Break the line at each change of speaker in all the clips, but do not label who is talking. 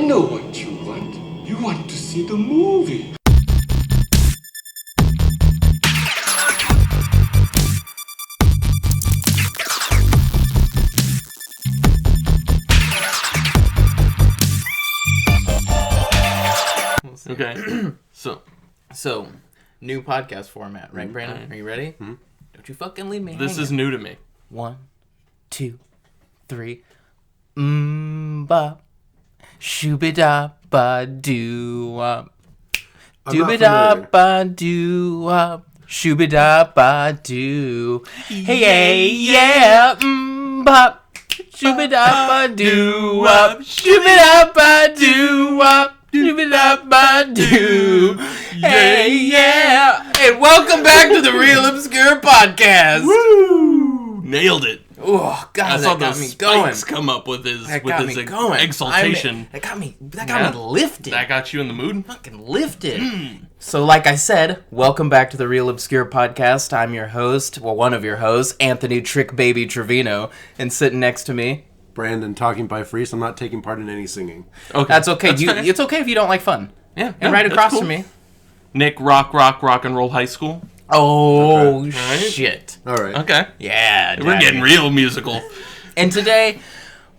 know what you want. You want to see the movie.
Okay.
So, new podcast format, right, Brandon? Are you ready?
Mm-hmm.
Don't you fucking leave me
This
hanging.
is new to me.
1, 2, 3. Bop. Shooby-da-ba-doo-wop. Dooby-da-ba-doo-wop. Shooby-da-ba-doo. Hey, yeah. Bop. Shooby-da-ba-doo-wop. Shooby-da-ba-doo-wop. Dooby-da-ba-doo. Hey, yeah. And welcome back to the Real Obscure Podcast.
Woo! Nailed it.
Oh, God,
I saw
that got
those
me going.
spikes come up with his
That got me going.
exaltation.
That got me lifted.
That got you in the mood?
Fucking lifted. So, like I said, welcome back to the Real Obscure Podcast. I'm your host, well, one of your hosts, Anthony Trick Baby Trevino, and sitting next to me,
Brandon talking by Freeze. I'm not taking part in any singing.
Okay.
that's okay.
That's fair.
It's okay if you don't like fun.
Yeah.
And right
that's
across
cool.
from me.
Nick Rock and Roll High School.
Oh,
Okay. Alright.
shit.
All right.
Okay.
Yeah,
We're
daddy.
getting real musical.
And today,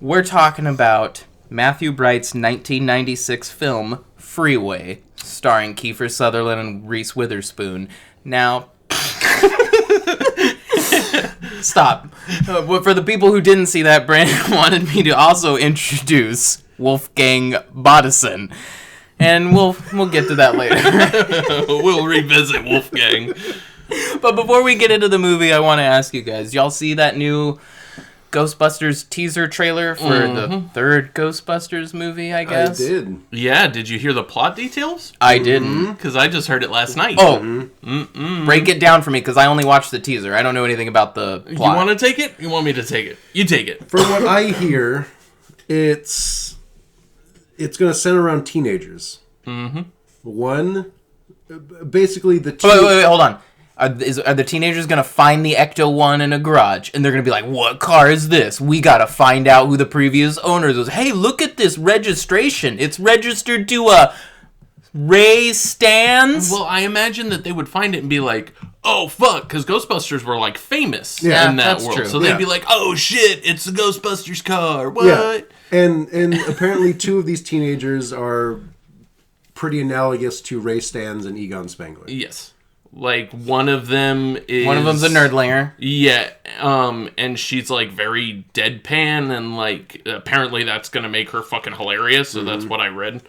we're talking about Matthew Bright's 1996 film, Freeway, starring Kiefer Sutherland and Reese Witherspoon. Now, stop. For the people who didn't see that, Brandon wanted me to also introduce Wolfgang Bodison. And we'll get to that later.
We'll revisit Wolfgang.
But before we get into the movie, I want to ask you guys, y'all see that new Ghostbusters teaser trailer for the third Ghostbusters movie, I guess?
I did.
Yeah, did you hear the plot details?
I didn't.
Because I just heard it last night.
Oh, break it down for me, because I only watched the teaser. I don't know anything about the
You
plot.
want to take it? You want me to take it? You take it.
From what I hear, it's going to center around teenagers. Mm-hmm. One, basically the two...
Wait, hold on. Are the teenagers going to find the Ecto-1 in a garage, and they're going to be like, what car is this? We got to find out who the previous owners was. Hey, look at this registration. It's registered to Ray Stans.
Well, I imagine that they would find it and be like, oh, fuck, because Ghostbusters were, like, famous
Yeah,
in that
that's
world.
true.
So they'd
Yeah.
be like, oh, shit, it's the Ghostbusters car. What?
Yeah. And apparently two of these teenagers are pretty analogous to Ray Stans and Egon Spengler.
Yes. Like, one of them is...
One of them's a nerdlinger.
Yeah, and she's, like, very deadpan, and, like, apparently that's gonna make her fucking hilarious, so that's what I read.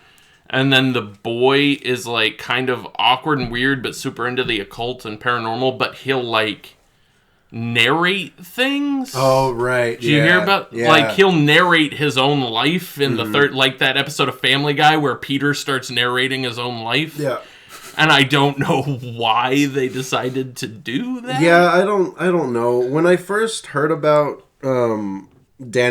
And then the boy is, like, kind of awkward and weird, but super into the occult and paranormal, but he'll, like, narrate things.
Oh, right.
Do you hear about,
Yeah.
like, he'll narrate his own life in the third, like that episode of Family Guy where Peter starts narrating his own life.
Yeah.
And I don't know why they decided to do that.
Yeah, I don't know. When I first heard about Dan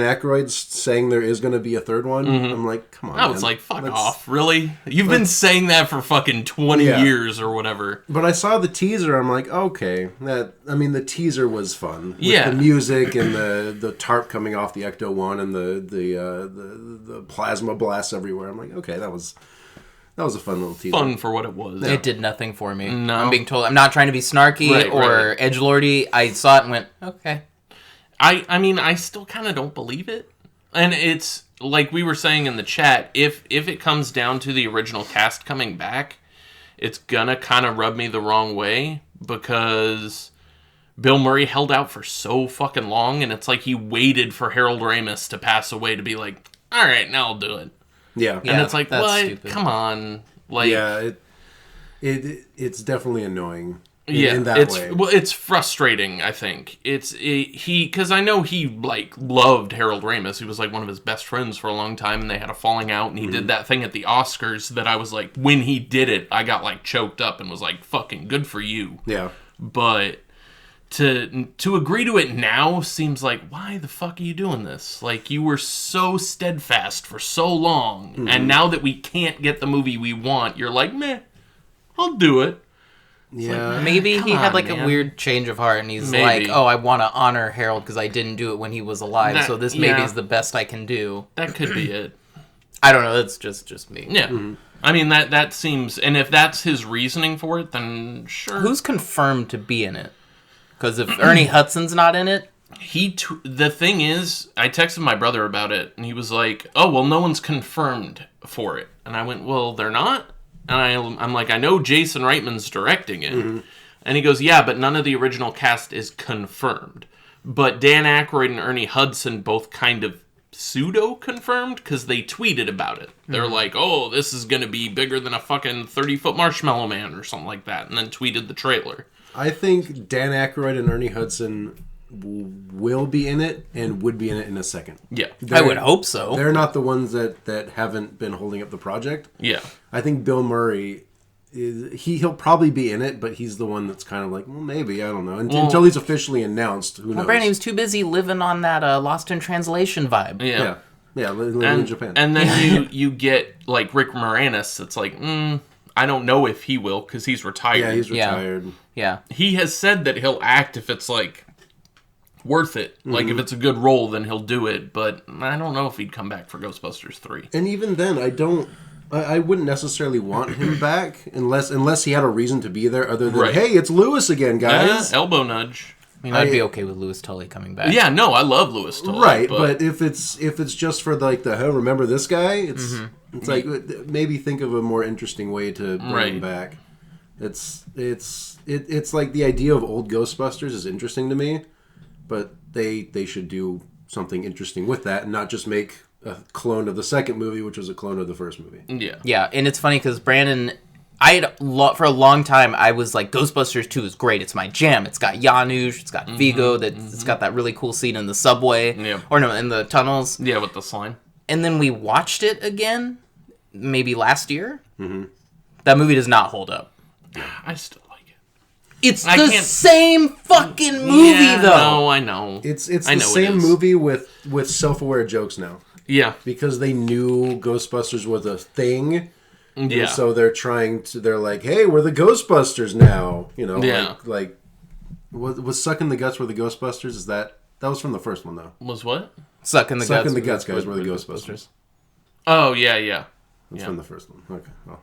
Aykroyd saying there is going to be a third one, I'm like, come on,
I was
man.
like, fuck off, really? You've been saying that for fucking 20
Yeah.
years or whatever.
But I saw the teaser, I'm like, okay, the teaser was fun. With
Yeah.
the music and the tarp coming off the Ecto-1 and the plasma blasts everywhere. I'm like, okay, that was a fun little teaser.
Fun for what it was.
It did nothing for me.
No.
I'm being told. I'm not trying to be snarky
Right,
or
right.
edgelordy. I saw it and went, okay.
I mean, I still kind of don't believe it. And it's, like we were saying in the chat, if it comes down to the original cast coming back, it's gonna kind of rub me the wrong way, because Bill Murray held out for so fucking long, and it's like he waited for Harold Ramis to pass away to be like, all right, now I'll do it.
Yeah.
Yeah.
And it's like,
that's
what?
stupid.
Come on. Like,
Yeah, it's definitely annoying.
yeah,
in that
it's
way.
well, it's frustrating. I think because I know he like loved Harold Ramis. He was like one of his best friends for a long time, and they had a falling out. And he did that thing at the Oscars that I was like, when he did it, I got like choked up and was like, fucking good for you.
Yeah.
But to agree to it now seems like, why the fuck are you doing this? Like, you were so steadfast for so long, and now that we can't get the movie we want, you're like, meh, I'll do it.
Yeah.
Maybe
Come
he had
on,
like
man.
a weird change of heart, and he's
Maybe.
like, "Oh, I want to honor Harold because I didn't do it when he was alive,
That-
so this maybe
yeah.
is the best I can do."
That could be it.
I don't know. That's just me.
Yeah. Mm-hmm. I mean, that seems... And if that's his reasoning for it, then sure.
Who's confirmed to be in it? Because if Ernie Hudson's not in it...
The thing is, I texted my brother about it, and he was like, oh, well, no one's confirmed for it. And I went, well, they're not? And I'm like, I know Jason Reitman's directing it. Mm-hmm. And he goes, yeah, but none of the original cast is confirmed. But Dan Aykroyd and Ernie Hudson both kind of pseudo-confirmed because they tweeted about it. They're like, oh, this is going to be bigger than a fucking 30-foot Marshmallow Man or something like that, and then tweeted the trailer.
I think Dan Aykroyd and Ernie Hudson will be in it and would be in it in a second.
Yeah.
I would hope so.
They're not the ones that haven't been holding up the project.
Yeah.
I think Bill Murray... He'll probably be in it, but he's the one that's kind of like, well, maybe, I don't know. Until he's officially announced, who knows?
Well, Brandon was too busy living on that Lost in Translation vibe.
Yeah, living in Japan.
And then you get, like, Rick Moranis that's like, I don't know if he will, because he's retired.
Yeah, he's retired.
Yeah.
He has said that he'll act if it's, like, worth it. Mm-hmm. Like, if it's a good role, then he'll do it. But I don't know if he'd come back for Ghostbusters 3.
And even then, I wouldn't necessarily want him back unless he had a reason to be there other than, hey, it's Lewis again, guys.
Elbow nudge.
I mean, I'd be okay with Louis Tully coming back.
Yeah, no, I love Louis Tully.
Right, but if it's just for like remember this guy, it's like maybe think of a more interesting way to bring him back. It's like the idea of old Ghostbusters is interesting to me, but they should do something interesting with that and not just make a clone of the second movie, which was a clone of the first movie.
Yeah, and it's funny because Brandon, for a long time, I was like, Ghostbusters 2 is great. It's my jam. It's got Janusz, it's got Vigo, it's got that really cool scene in the subway, in the tunnels.
Yeah, with the slime.
And then we watched it again, maybe last year. Mm-hmm. That movie does not hold up.
I still like it.
It's the same fucking movie, though.
No, I know.
It's the same movie with self-aware jokes now.
Yeah.
Because they knew Ghostbusters was a thing. Yeah. So they're like, hey, we're the Ghostbusters now. You know, like was Sucking the Guts were the Ghostbusters? That was from the first one, though.
Was what?
Sucking the
Guts guys were the Ghostbusters.
Oh, yeah.
That's from the first one. Okay. Well.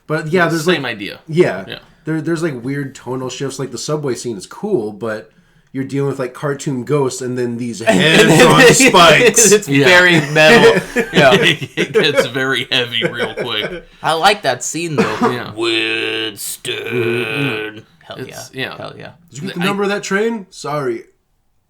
But yeah, there's
same idea.
Yeah. There's like weird tonal shifts. Like the subway scene is cool, but you're dealing with like cartoon ghosts and then these heads on spikes.
It's very metal. Yeah.
It gets very heavy real quick.
I like that scene though.
Yeah.
Winston. Hell yeah.
Did you get the number of that train? Sorry,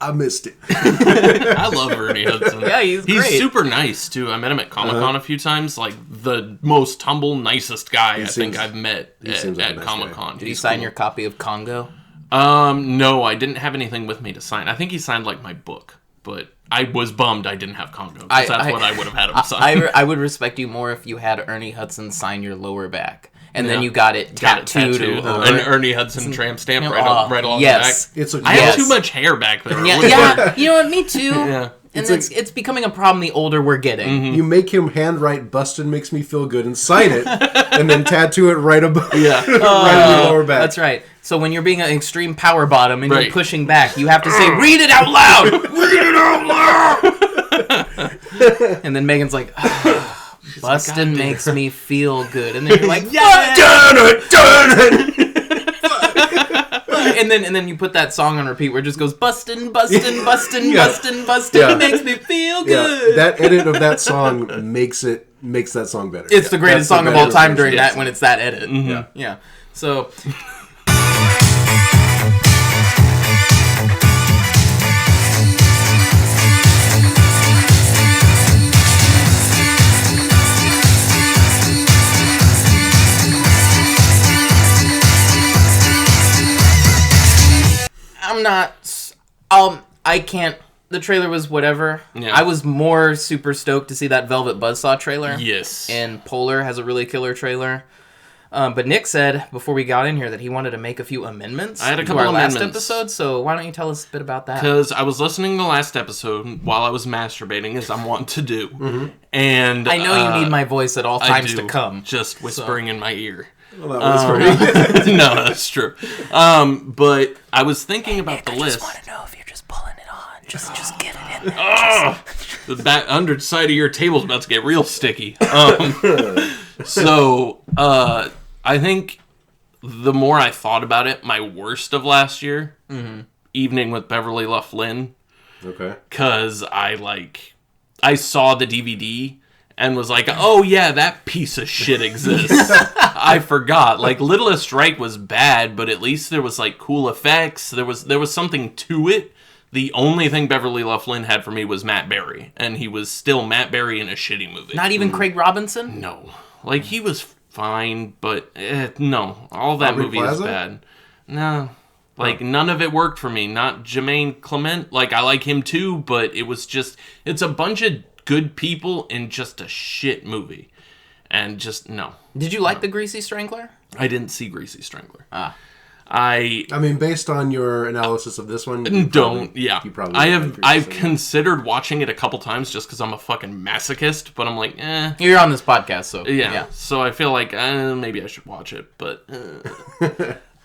I missed it.
I love Ernie Hudson.
Yeah, he's great.
He's super nice too. I met him at Comic-Con a few times. Like the most humble, nicest guy I think I've met at Comic-Con.
Did he sign your copy of Congo?
No, I didn't have anything with me to sign. I think he signed like my book, but I was bummed I didn't have Congo because that's what I would have had him sign.
I would respect you more if you had Ernie Hudson sign your lower back, and then you got it tattooed.
An Ernie Hudson tramp stamp right along the back. I have too much hair back there.
Yeah, you know what? Me too. Yeah. And it's becoming a problem the older we're getting.
Mm-hmm. You make him handwrite "Bustin' makes me feel good" and sign it, and then tattoo it right above, right on the lower back.
That's right. So when you're being an extreme power bottom and you're pushing back, you have to say, "Read it out loud! Read it out loud!" And then Megan's like, "Bustin' makes me feel good," and then you're like, "Yeah, turn it!" And then you put that song on repeat where it just goes bustin', bustin', bustin', bustin', bustin'. It makes me feel good.
That edit of that song makes that song better.
It's the greatest song of all time during that when it's that edit. Mm-hmm. Yeah. So. I can't. The trailer was whatever. Yeah. I was more super stoked to see that Velvet Buzzsaw trailer.
Yes.
And Polar has a really killer trailer. But Nick said before we got in here that he wanted to make a few amendments.
I had a couple of amendments.
Last episode, so why don't you tell us a bit about that?
Because I was listening to the last episode while I was masturbating, as I'm wont to do. Mm-hmm. And
I know you need my voice at all times to come.
Just whispering in my ear.
Well, that was
no, that's true. But I was thinking about the list.
I just want to know if you're just pulling it on. Just get it in there.
that underside of your table's about to get real sticky. I think the more I thought about it, my worst of last year, Evening with Beverly Loughlin.
Okay.
Because I saw the DVD and was like, oh yeah, that piece of shit exists. I forgot. Like, Littlest Strike was bad, but at least there was like cool effects. There was something to it. The only thing Beverly Loughlin had for me was Matt Berry, and he was still Matt Berry in a shitty movie.
Not even Craig Robinson?
No. Like, he was fine, but no. All that
Aubrey
movie
Plaza?
is bad. No. Like, none of it worked for me. Not Jermaine Clement. Like, I like him too, but it was just... It's a bunch of good people in just a shit movie. And just, no.
Did you like The Greasy Strangler?
I didn't see Greasy Strangler.
I mean, based on your analysis of this one,
You probably I've
like
considered watching it a couple times just because I'm a fucking masochist, but I'm like,
You're on this podcast, so...
Yeah. So I feel like, maybe I should watch it, but...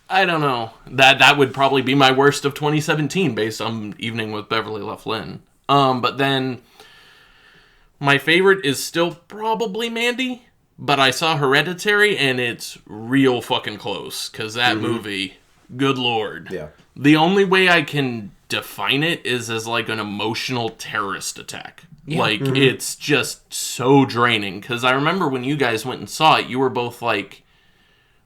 I don't know. That would probably be my worst of 2017 based on Evening with Beverly Loughlin. But then my favorite is still probably Mandy, but I saw Hereditary and it's real fucking close because that movie, good lord.
Yeah.
The only way I can define it is as like an emotional terrorist attack.
Yeah.
Like, it's just so draining because I remember when you guys went and saw it, you were both like,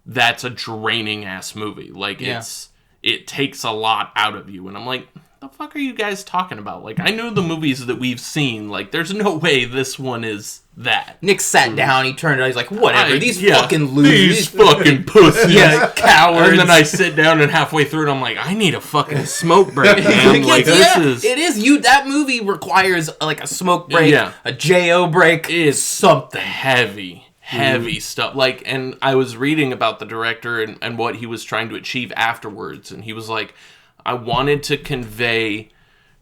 that's a draining ass movie. Like, it takes a lot out of you. And I'm like, the fuck are you guys talking about? Like, I know the movies that we've seen. Like, there's no way this one is that.
Nick sat down, he turned around, he's like, whatever, these fucking losers.
These fucking pussies.
Yeah, cowards.
And then I sit down and halfway through it, I'm like, I need a fucking smoke break, man. Like, this is...
It is. That movie requires, like, a smoke break, a J.O. break.
It's
something.
Heavy stuff. Like, and I was reading about the director and what he was trying to achieve afterwards, and he was like, I wanted to convey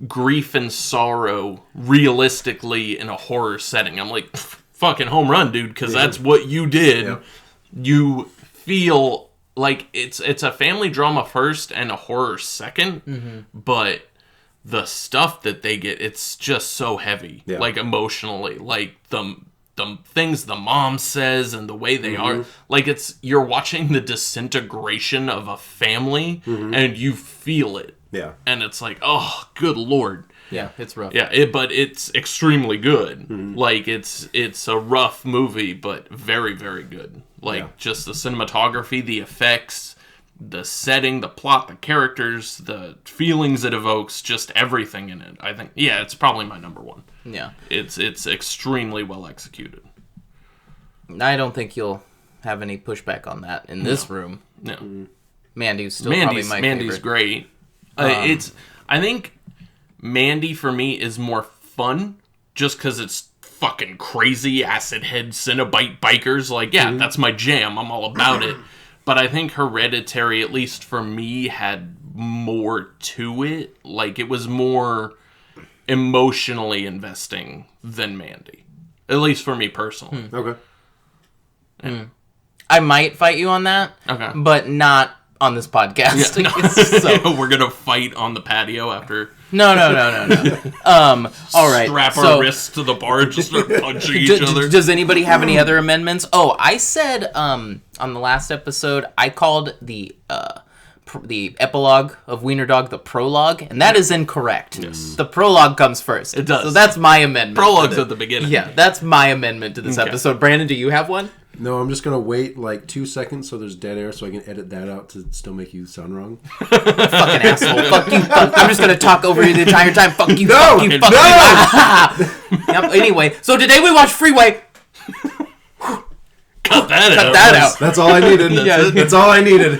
grief and sorrow realistically in a horror setting. I'm like, fucking home run, dude, because that's what you did.
Yeah.
You feel like it's a family drama first and a horror second, but the stuff that they get, it's just so heavy, like emotionally, like the things the mom says and the way they are, like, you're watching the disintegration of a family and you feel it.
Yeah.
And it's like, oh, good lord.
Yeah, it's rough.
Yeah, but it's extremely good. Like, it's a rough movie, but very, very good. Like, just the cinematography, the effects, the setting, the plot, the characters, the feelings it evokes, just everything in it. I think, it's probably my number one.
Yeah.
It's extremely well executed.
I don't think you'll have any pushback on that in this room.
No.
Mandy's still probably my
Mandy's
favorite.
great. I think Mandy for me is more fun just because it's fucking crazy acid head Cenobite bikers. Like, that's my jam. I'm all about it. But I think Hereditary, at least for me, had more to it. Like, it was more emotionally investing than Mandy. At least for me personally.
Okay.
I might fight you on that.
Okay.
But not on this podcast.
Yeah, no. We're gonna fight on the patio after.
No. All right.
Strap our wrists to the bar and just start punching each other.
Does anybody have any other amendments? Oh, I said on the last episode, I called the epilogue of Wiener Dog the prologue, and that is incorrect.
Yes.
The prologue comes first.
It does.
So that's my amendment.
Prologue's at the beginning.
Yeah, that's my amendment to this episode. Brandon, do you have one?
No, I'm just going to wait like 2 seconds so there's dead air so I can edit that out to still make you sound wrong.
Fucking asshole. Fuck you. I'm just going to talk over you the entire time. Fuck you.
No!
Fuck you. Fuck you. Yep, anyway, so today we watched Freeway.
Cut that out.
That's all I needed. That's all I needed.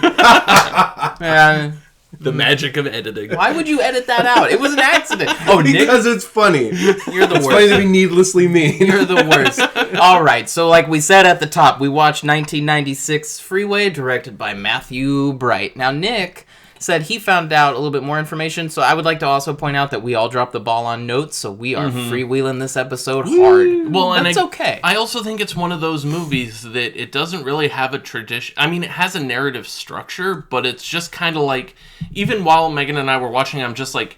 The magic of editing.
Why would you edit that out? It was an accident. Oh, Nick,
Because it's funny.
you're the
It's funny
worst.
to be needlessly mean.
You're the worst. All right, so like we said at the top, we watched 1996 Freeway, directed by Matthew Bright. Now, Nick said he found out a little bit more information, so I would like to also point out that we all dropped the ball on notes, so we are freewheeling this episode hard.
Well, and
that's okay.
I also think it's one of those movies that it doesn't really have a tradition. I mean, it has a narrative structure, but it's just kind of like, even while Megan and I were watching, I'm just like,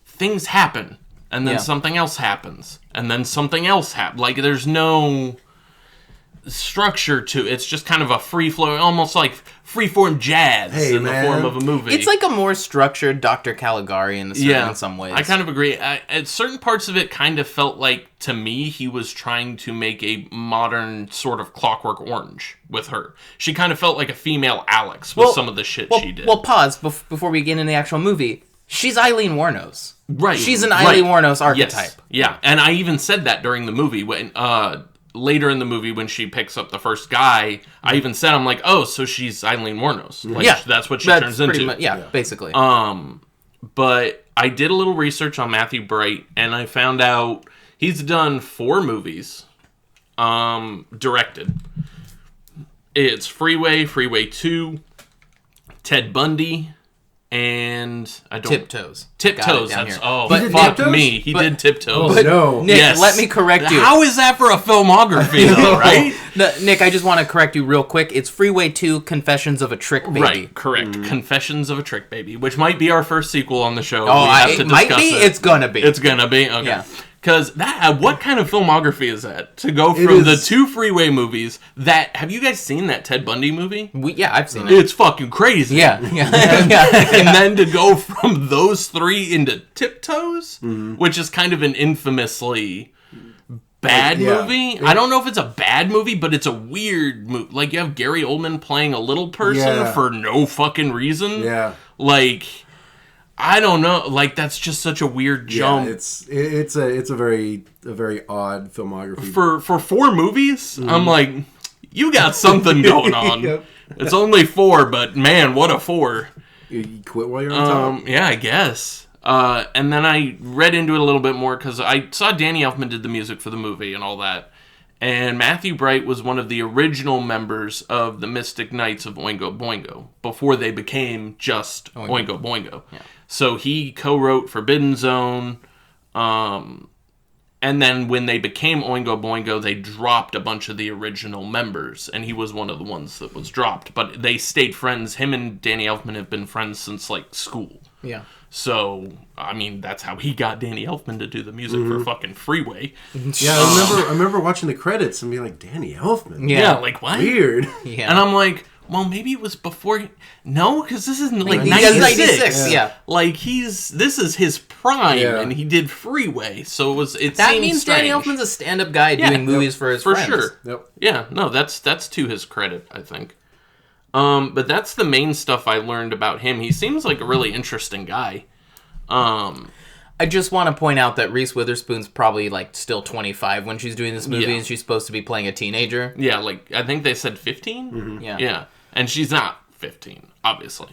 things happen. and then something else happens, and then something else happens. Like, there's no structure to it. It's just kind of a free flow, almost like freeform jazz in the form of a movie.
It's like a more structured Dr. Caligari in some ways.
I kind of agree. At certain parts of it kind of felt like, to me, he was trying to make a modern sort of Clockwork Orange with her. She kind of felt like a female Alex with some of the shit she did.
Well, pause before we get into the actual movie. She's Eileen Wuornos.
Right.
She's an Eileen Wuornos archetype.
Yes. Yeah, and I even said that during the movie when later in the movie when she picks up the first guy, I even said, I'm like, oh, so she's Eileen Wuornos. Like, that's what she turns into.
Basically.
But I did a little research on Matthew Bright, and I found out he's done 4 movies directed. It's Freeway, Freeway 2, Ted Bundy, and I don't...
Tiptoes.
Tiptoes.
That's,
but fuck me. He did Tiptoes.
But no. Nick, let me correct you.
How is that for a filmography, though, right?
Nick, I just want to correct you real quick. It's Freeway 2, Confessions of a Trick Baby.
Right, correct. Confessions of a Trick Baby, which might be our first sequel on the show.
It might be? It's gonna be.
It's gonna be? Okay. Yeah. Because what kind of filmography is that? To go from the 2 Freeway movies have you guys seen that Ted Bundy movie?
I've seen it.
It's fucking crazy.
Yeah.
And then to go from those 3 into Tiptoes, which is kind of an infamously bad movie. I don't know if it's a bad movie, but it's a weird movie. Like, you have Gary Oldman playing a little person for no fucking reason.
Yeah.
Like... I don't know. Like, that's just such a weird jump.
Yeah, it's a very odd filmography.
For 4 movies, I'm like, you got something going on. Yep. It's only 4, but man, what a 4.
You quit while you're on top.
Yeah, I guess. And then I read into it a little bit more because I saw Danny Elfman did the music for the movie and all that. And Matthew Bright was one of the original members of the Mystic Knights of Oingo Boingo before they became just Oingo Boingo. Yeah. So he co-wrote Forbidden Zone, and then when they became Oingo Boingo, they dropped a bunch of the original members, and he was one of the ones that was dropped. But they stayed friends. Him and Danny Elfman have been friends since, like, school.
Yeah.
So, I mean, that's how he got Danny Elfman to do the music for fucking Freeway.
Yeah, I remember watching the credits and being like, Danny Elfman?
Yeah, like, what?
Weird.
Yeah. And I'm like... Well, maybe it was before... No, because this isn't like
96.
Yeah. Like, this is his prime, and he did Freeway, so
that means
strange.
Danny Elfman's a stand-up guy doing movies for his friends.
For sure. Yep. Yeah, no, that's to his credit, I think. But that's the main stuff I learned about him. He seems like a really interesting guy.
I just want to point out that Reese Witherspoon's probably, like, still 25 when she's doing this movie, and she's supposed to be playing a teenager.
Yeah, like, I think they said 15?
Mm-hmm.
Yeah. And she's not 15, obviously.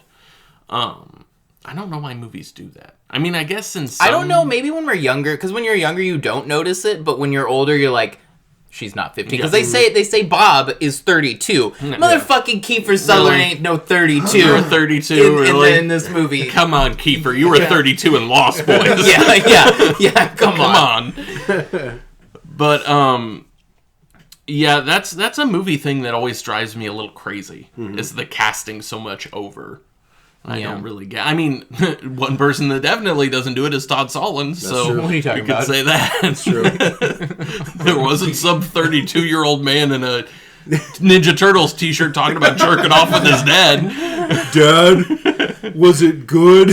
I don't know why movies do that. I mean, I guess in some...
I don't know, maybe when we're younger, because when you're younger, you don't notice it, but when you're older, you're like... She's not 15. Because they say Bob is 32. Motherfucking Kiefer Sutherland ain't no 32.
You're 32.
In this movie.
Come on, Kiefer. You were 32 in Lost Boys.
Yeah. Come on.
But, yeah, that's a movie thing that always drives me a little crazy. Is the casting so much over. I don't really get... I mean, one person that definitely doesn't do it is Todd Solondz.
That's true. What are you talking about?
Could say that.
That's true.
There wasn't some 32-year-old man in a Ninja Turtles t-shirt talking about jerking off with his dad.
Dad, was it good?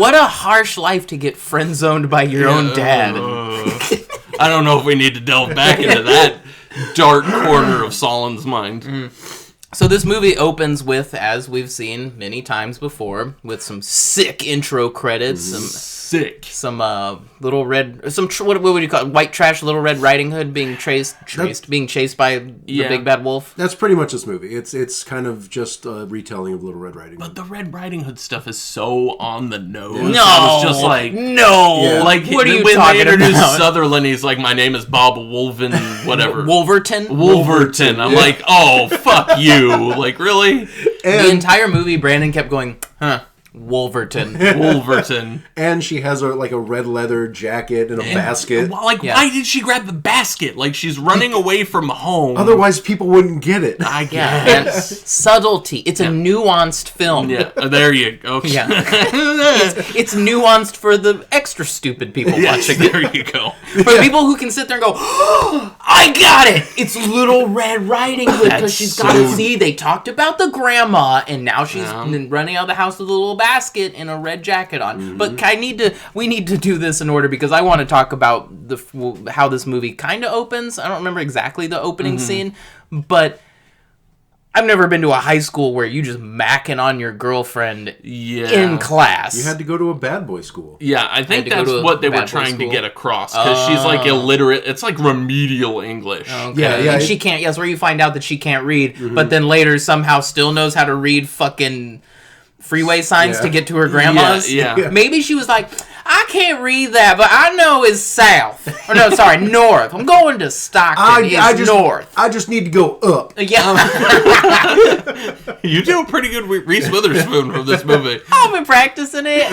What a harsh life to get friend-zoned by your own dad.
I don't know if we need to delve back into that dark corner of Solond's mind.
So this movie opens with, as we've seen many times before, with some sick intro credits, some little red, what would you call it? White trash Little Red Riding Hood being chased by the big bad wolf.
That's pretty much this movie. It's kind of just a retelling of Little Red Riding Hood.
But the Red Riding Hood stuff is so on the nose.
No,
I was just like, like
what are you
when
talking
they introduced
about?
Sutherland, he's like, my name is Bob Wolven, whatever.
Wolverton.
I'm like, oh fuck you, like really?
The entire movie, Brandon kept going, huh?
Wolverton.
And she has a red leather jacket and a basket.
Like, why did she grab the basket? Like, she's running away from home.
Otherwise, people wouldn't get it.
I guess.
And subtlety. It's a nuanced film.
Yeah, there you go. Okay.
Yeah. It's nuanced for the extra stupid people watching it.
There you go.
For the people who can sit there and go, oh, I got it! It's Little Red Riding Hood, because she's got to see, they talked about the grandma, and now she's running out of the house with a little basket and a red jacket on. Mm-hmm. But we need to do this in order, because I want to talk about how this movie kind of opens. I don't remember exactly the opening scene, but I've never been to a high school where you just macking on your girlfriend in class.
You had to go to a bad boy school.
Yeah, I think that's what they were trying to get across. Because she's like illiterate. It's like remedial English.
Okay. Yeah. And she can't. That's where you find out that she can't read. Mm-hmm. But then later somehow still knows how to read fucking freeway signs to get to her grandma's.
Yeah.
Maybe she was like, I can't read that, but I know it's south. Or no, sorry, north. I'm going to Stockton. North.
I just need to go up.
Yeah.
You do a pretty good Reese Witherspoon from this movie.
I've been practicing it.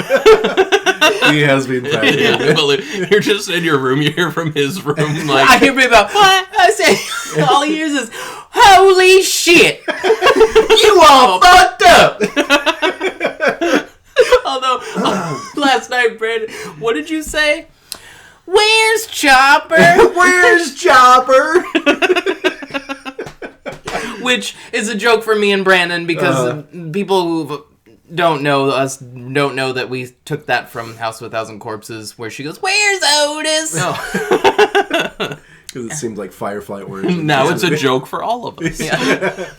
He has been practicing it.
You're just in your room. You hear from his room like...
I hear me about, what? I say, all he hears is, holy shit. You all fucked up. Although, last night, Brandon, what did you say? Where's Chopper?
Where's Chopper?
Which is a joke for me and Brandon, because people who don't know us don't know that we took that from House of a Thousand Corpses, where she goes, where's Otis?
Because it seems like Firefly origin.
Now it's a joke for all of us.
Yeah.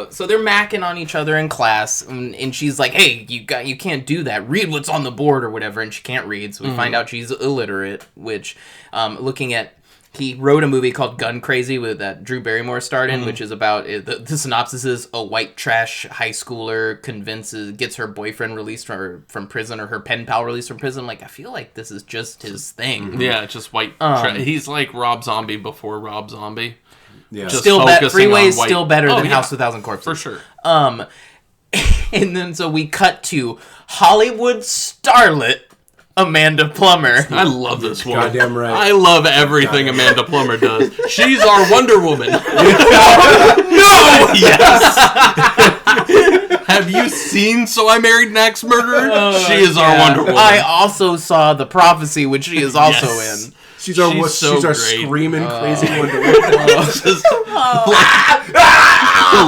So they're macking on each other in class, and she's like, hey, you can't do that. Read what's on the board or whatever, and she can't read, so we find out she's illiterate, which, looking at, he wrote a movie called Gun Crazy that Drew Barrymore starred in, which is about, the synopsis is a white trash high schooler gets her boyfriend released from prison, or her pen pal released from prison. Like, I feel like this is just his thing.
Yeah, just white he's like Rob Zombie before Rob Zombie.
Yeah.
Freeway is still better than House of a Thousand Corpses.
For sure.
And then so we cut to Hollywood starlet Amanda Plummer.
I love this woman.
Goddamn right.
I love everything Amanda Plummer does. She's our Wonder Woman. No! Yes! Have you seen So I Married an Axe Murderer? She is our Wonder Woman.
I also saw The Prophecy, which she is also in.
She's our screaming crazy Wonder Woman.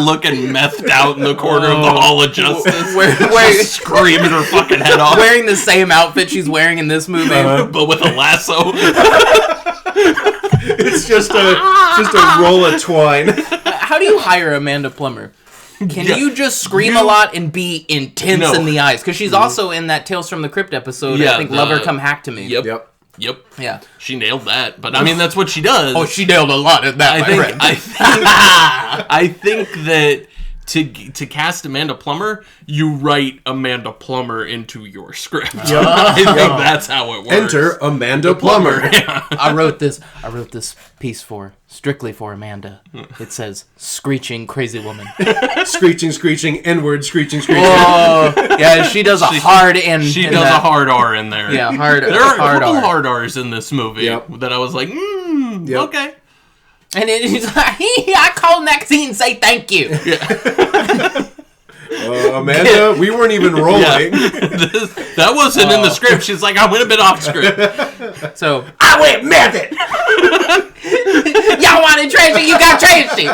Looking methed out in the corner of the Hall of Justice.
Just
screaming her fucking head off.
Wearing the same outfit she's wearing in this movie.
But with a lasso.
It's just a roll of twine.
How do you hire Amanda Plummer? Can you just scream a lot and be intense in the eyes? Because she's also in that Tales from the Crypt episode. I think Lover Come Hack to Me.
Yep.
Yeah.
She nailed that. But I mean, that's what she does.
Oh, she nailed a lot of that.
I think that to cast Amanda Plummer, you write Amanda Plummer into your script. I think that's how it works.
Enter Amanda Plummer.
I wrote this piece strictly for Amanda. It says, screeching crazy woman.
Screeching, N-word, screeching.
Oh, yeah, she does a hard N.
She does a hard R in there.
Yeah,
There are a couple hard R's in this movie that I was like, okay.
And then he's like, I called him that because he didn't say thank you.
Amanda, we weren't even rolling.
That wasn't in the script. She's like, I went a bit off script.
So,
I went method.
Y'all wanted trashy, you got trashy.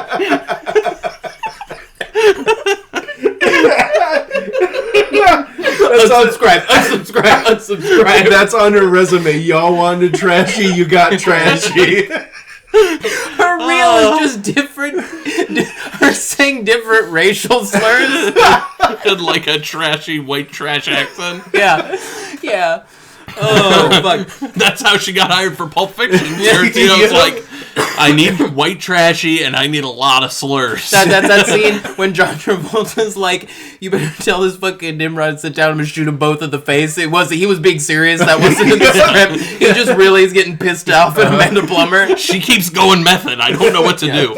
Unsubscribe.
That's on her resume. Y'all wanted trashy, you got trashy.
Her reel is just different. Her saying different racial slurs.
And like a trashy white trash accent.
Yeah. Oh, fuck.
That's how she got hired for Pulp Fiction. Tarantino's like, I need white trashy and I need a lot of slurs.
That scene when John Travolta's like, you better tell this fucking Nimrod to sit down and shoot them both in the face. He was being serious. That wasn't in the script. He just really is getting pissed off at Amanda Plummer.
She keeps going method. I don't know what to do.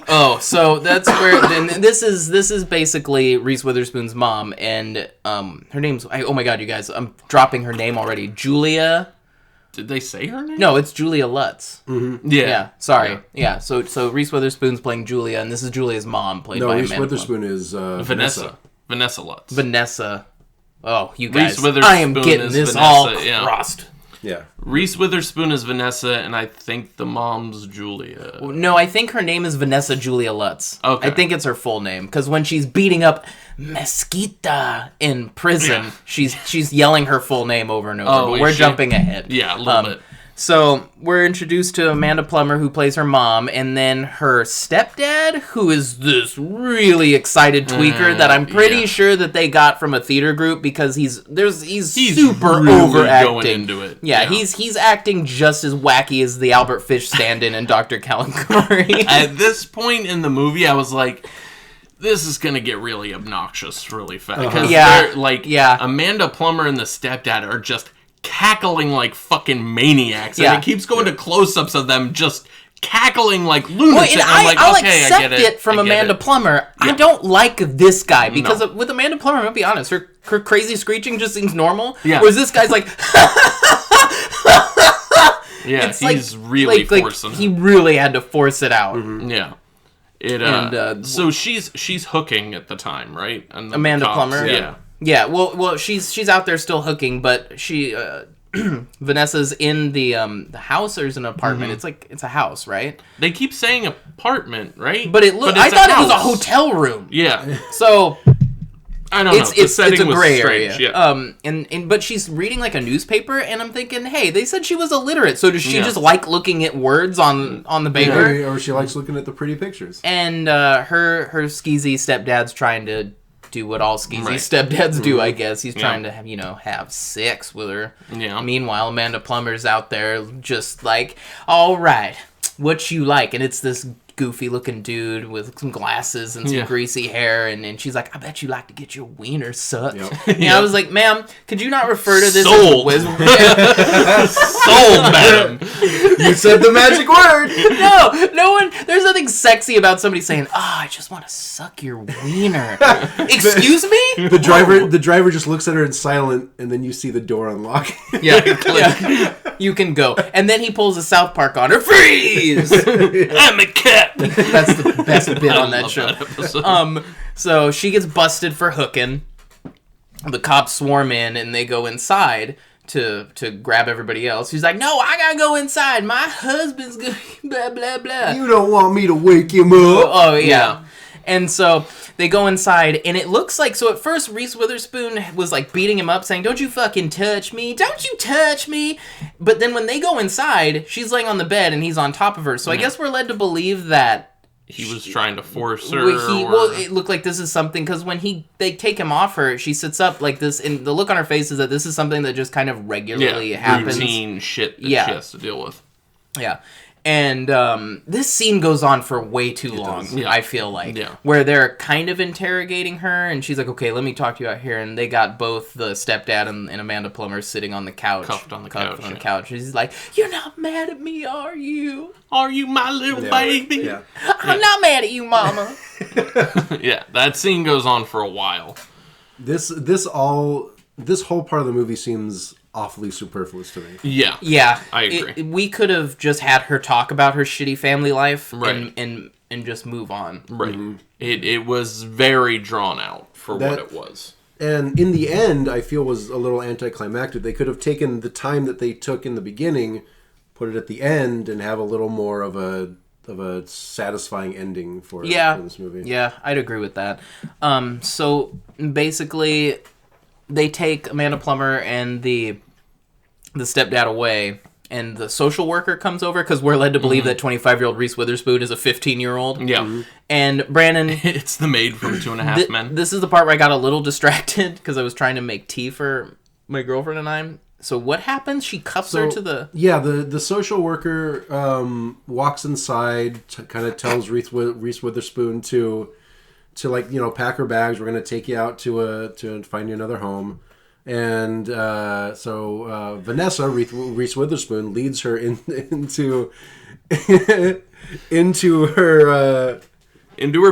Oh, so that's where then this is basically Reese Witherspoon's mom, and her name's oh my god, you guys, I'm dropping her name already. Julia.
Did they say her name?
No, it's Julia Lutz.
Mm-hmm. Yeah.
Sorry. Yeah. So Reese Witherspoon's playing Julia, and this is Julia's mom played by
Reese
Amanda
Witherspoon is
Vanessa. Vanessa Lutz.
Vanessa. Oh, you
Reese
guys!
Witherspoon
I am getting
is
this
Vanessa,
all
yeah.
crossed.
Yeah.
Reese Witherspoon is Vanessa, and I think the mom's Julia.
No, I think her name is Vanessa Julia Lutz.
Okay.
I think it's her full name, because when she's beating up Mesquita in prison, she's yelling her full name over and over.
Oh,
but we're
is she?
jumping ahead.
Yeah, a little bit.
So we're introduced to Amanda Plummer, who plays her mom, and then her stepdad, who is this really excited tweaker that I'm pretty sure that they got from a theater group, because he's super
really
overacting.
going into it.
Yeah, he's acting just as wacky as the Albert Fish stand-in and Dr. Caligari.
At this point in the movie, I was like, this is gonna get really obnoxious really fast. Because Amanda Plummer and the stepdad are just cackling like fucking maniacs, and it keeps going to close-ups of them just cackling like lunatics.
Well,
I'm like,
I'll
okay,
accept
I get
it from Amanda Plummer.
Yeah.
I don't like this guy because with Amanda Plummer, I'm gonna be honest, her crazy screeching just seems normal.
Yeah.
Whereas this guy's like,
yeah,
it's
he's really forcing.
He really had to force it out.
Mm-hmm. Yeah. So she's hooking at the time, right? And
Amanda Plummer.
Yeah.
Yeah, well, she's out there still hooking, but she Vanessa's in the house, or is it an apartment?
Mm-hmm.
It's a house, right?
They keep saying apartment, right?
But I thought it was a hotel room.
Yeah.
So
I don't know.
It's a gray
strange.
area.
Yeah.
But she's reading like a newspaper, and I'm thinking, hey, they said she was illiterate, so does she
Yeah.
just like looking at words on the paper?
Yeah, or she likes looking at the pretty pictures.
And her skeezy stepdad's trying to do what all skeezy stepdads do, I guess. He's trying to, have sex with her.
Yeah.
Meanwhile, Amanda Plummer's out there just like, all right, what you like? And it's this goofy-looking dude with some glasses and some greasy hair, and she's like, I bet you like to get your wiener sucked. Yep. And I was like, ma'am, could you not refer to this
Sold.
as
Sold, madam.
You said the magic word.
No one. There's nothing sexy about somebody saying, I just want to suck your wiener. Excuse me?
The driver just looks at her in silent, and then you see the door unlock.
Yeah. You can go. And then he pulls a South Park on her. Freeze!
I'm a cat.
That's the best bit on that show.
That
So she gets busted for hooking. The cops swarm in, and they go inside to grab everybody else. She's like, no, I gotta go inside. My husband's gonna blah, blah, blah.
You don't want me to wake him up.
Oh, yeah. And so they go inside, and it looks like, so at first Reese Witherspoon was like beating him up, saying, don't you fucking touch me, don't you touch me. But then when they go inside, she's laying on the bed and he's on top of her. So I guess we're led to believe that
he was trying to force her.
Well, it looked like this is something, because when they take him off her, she sits up like this, and the look on her face is that this is something that just kind of regularly happens.
Routine shit that she has to deal with.
Yeah. And this scene goes on for way too long, I feel like.
Yeah.
Where they're kind of interrogating her, and she's like, okay, let me talk to you out here. And they got both the stepdad and Amanda Plummer sitting on the couch.
Cuffed on the couch.
She's like, you're not mad at me, are you?
Are you my little baby?
Yeah.
I'm not mad at you, mama.
Yeah, that scene goes on for a while.
This whole part of the movie seems awfully superfluous to me.
Yeah,
I agree.
We could have just had her talk about her shitty family life,
right,
and just move on.
Right. Mm-hmm. It was very drawn out for what it was.
And in the end, I feel was a little anticlimactic. They could have taken the time that they took in the beginning, put it at the end, and have a little more of a satisfying ending for this movie.
Yeah, I'd agree with that. So basically, they take Amanda Plummer and the stepdad away, and the social worker comes over, because we're led to believe that 25-year-old Reese Witherspoon is a 15-year-old.
Yeah. Mm-hmm.
And Brandon...
It's the maid from Two and a Half Men.
This is the part where I got a little distracted, because I was trying to make tea for my girlfriend and I. So what happens? She cuffs her to the...
Yeah, the social worker walks inside, kind of tells Reese Witherspoon to pack her bags. We're going to take you out to find you another home. And so Vanessa, Reese Witherspoon, leads her into into her
into her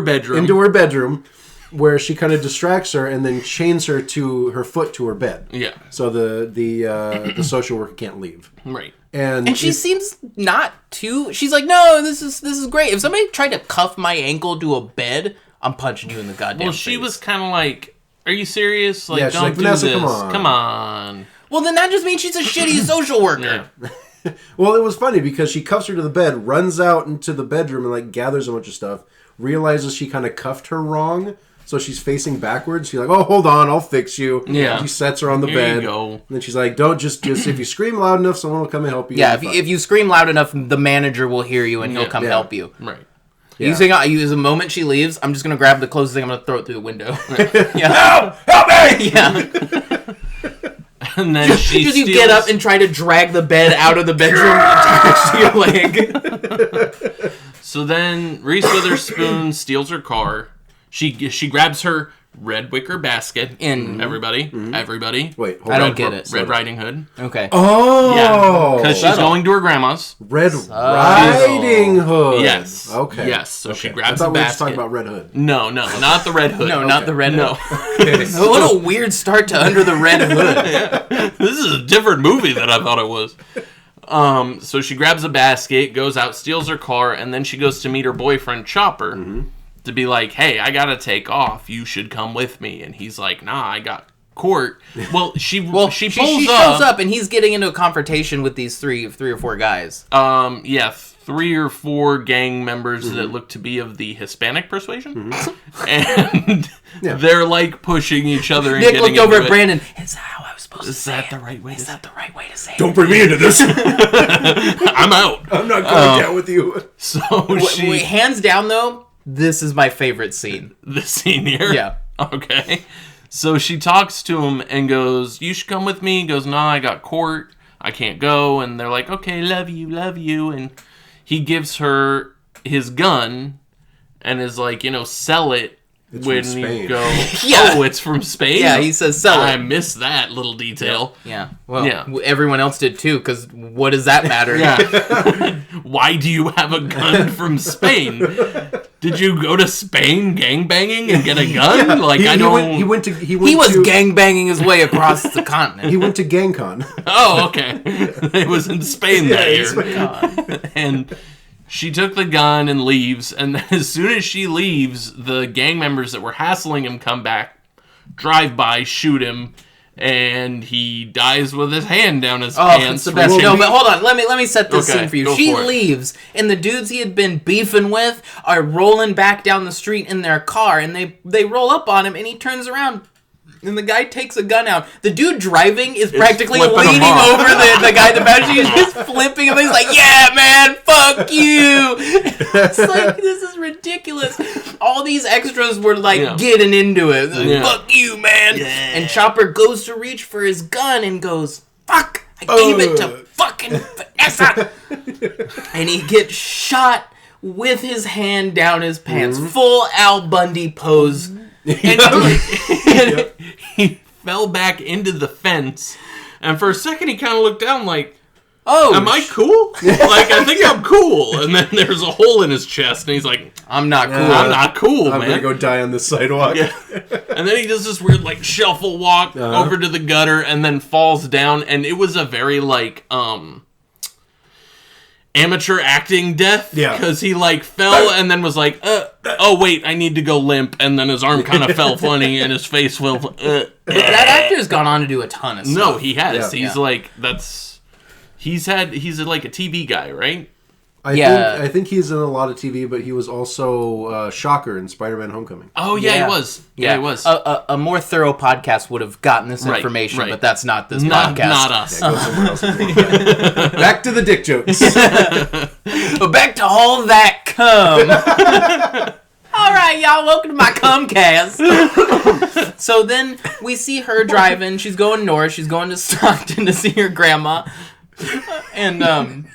bedroom,
where she kind of distracts her and then chains her to her foot to her bed.
Yeah.
So the social worker can't leave.
Right.
And she seems not too. She's like, no, this is great. If somebody tried to cuff my ankle to a bed, I'm punching you in the goddamn face.
She was kind of like, "Are you serious? Like,
Yeah, she's
don't
like,
do
Vanessa,
this.
come
on."
Well, then that just means she's a shitty social worker.
Yeah.
Well, it was funny because she cuffs her to the bed, runs out into the bedroom, and like gathers a bunch of stuff. Realizes she kind of cuffed her wrong, so she's facing backwards. She's like, "Oh, hold on, I'll fix you."
Yeah.
She sets her on the
Here
bed.
you go.
And then she's like, "Don't just if you scream loud enough, someone will come and help you."
Yeah, if you scream loud enough, the manager will hear you and he'll come
Yeah.
help you.
Right.
Yeah.
Using the moment she leaves, I'm just gonna grab the closest thing. I'm gonna throw it through the window. Yeah.
help me!
Yeah.
And then she
Just
steals...
you get up and try to drag the bed out of the bedroom attached to your leg.
So then Reese Witherspoon steals her car. She grabs her red wicker basket. Everybody.
Wait, hold
I
on.
don't get it.
Red Riding Hood.
Okay.
Oh,
Yeah, because she's
Subtle.
going to her grandma's.
Red Riding Hood.
Yes.
Okay.
Yes. So she grabs
I
a
thought we were just
basket.
talking about Red Hood.
No, not the Red Hood.
No, not the red
No.
hood. What a weird start to Under the Red Hood.
This is a different movie than I thought it was. So she grabs a basket, goes out, steals her car, and then she goes to meet her boyfriend Chopper to be like, "Hey, I gotta take off. You should come with me." And he's like, "Nah, I got court." Well, she
She
shows
shows up and he's getting into a confrontation with these three or four guys.
Yeah, 3 or 4 gang members that look to be of the Hispanic persuasion, and they're like pushing each other. And
Nick
getting
looked over
into
at
it.
Brandon. Is that how I was supposed to
Is
say
that
it?
the right way?
Is that the right way to say it?
Don't bring me into this.
I'm out.
I'm not going down with you.
So
Wait, hands down though, this is my favorite scene.
the senior.
Yeah.
Okay. So she talks to him and goes, "You should come with me." He goes, "Nah, I got court. I can't go." And they're like, "Okay, love you. And he gives her his gun and is like, sell it
It's
when
from
you
Spain.
go.
Yeah.
Oh, it's from Spain?
Yeah, he says sell
I
it.
missed that little detail.
Yeah. Well,
Yeah.
everyone else did too, because what does that matter?
Yeah. Why do you have a gun from Spain? Did you go to Spain gangbanging and get a gun? Like, I don't...
He went
He was gangbanging his way across the continent.
He went to GangCon.
Oh, okay. It was in Spain that year.
God.
And she took the gun and leaves. And then as soon as she leaves, the gang members that were hassling him come back, drive by, shoot him, and he dies with his hand down his
Oh,
pants.
it's the best.
from
No,
chain-
but hold on. Let me set this
Okay,
scene for you.
go
She
for it.
leaves, and the dudes he had been beefing with are rolling back down the street in their car, and they roll up on him, and he turns around. And the guy takes a gun out. The dude driving is practically
flipping him
leaning
off.
over the guy in the back. He's just flipping him. He's like, "Yeah, man, fuck you." It's like, this is ridiculous. All these extras were like getting into it. Like,
Yeah.
"Fuck you, man." And Chopper goes to reach for his gun and goes, "Fuck, I gave it to fucking Vanessa." And he gets shot with his hand down his pants. Full Al Bundy pose. And
he fell back into the fence, and for a second he kind of looked down like,
oh,
am I cool? Like, I think I'm cool. And then there's a hole in his chest, and he's like,
I'm not cool.
I'm not cool,
I'm
man.
gonna go die on this sidewalk.
Yeah. And then he does this weird, like, shuffle walk over to the gutter and then falls down, and it was a very, like, amateur acting death.
Yeah.
Because he, like, fell and then was like, oh, wait, I need to go limp. And then his arm kind of fell funny and his face fell.
That actor's gone on to do a ton of stuff.
No, he has.
Yeah.
He's like, he's like a TV guy, right?
I think he's in a lot of TV, but he was also Shocker in Spider-Man: Homecoming.
Oh, yeah, he was. Yeah, he was.
A more thorough podcast would have gotten this
Right,
information,
right.
but that's not this
Not
podcast.
us.
Go somewhere else. Back to the dick jokes.
But back to all that cum. All right, y'all, welcome to my Cumcast. So then we see her driving. She's going north. She's going to Stockton to see her grandma. And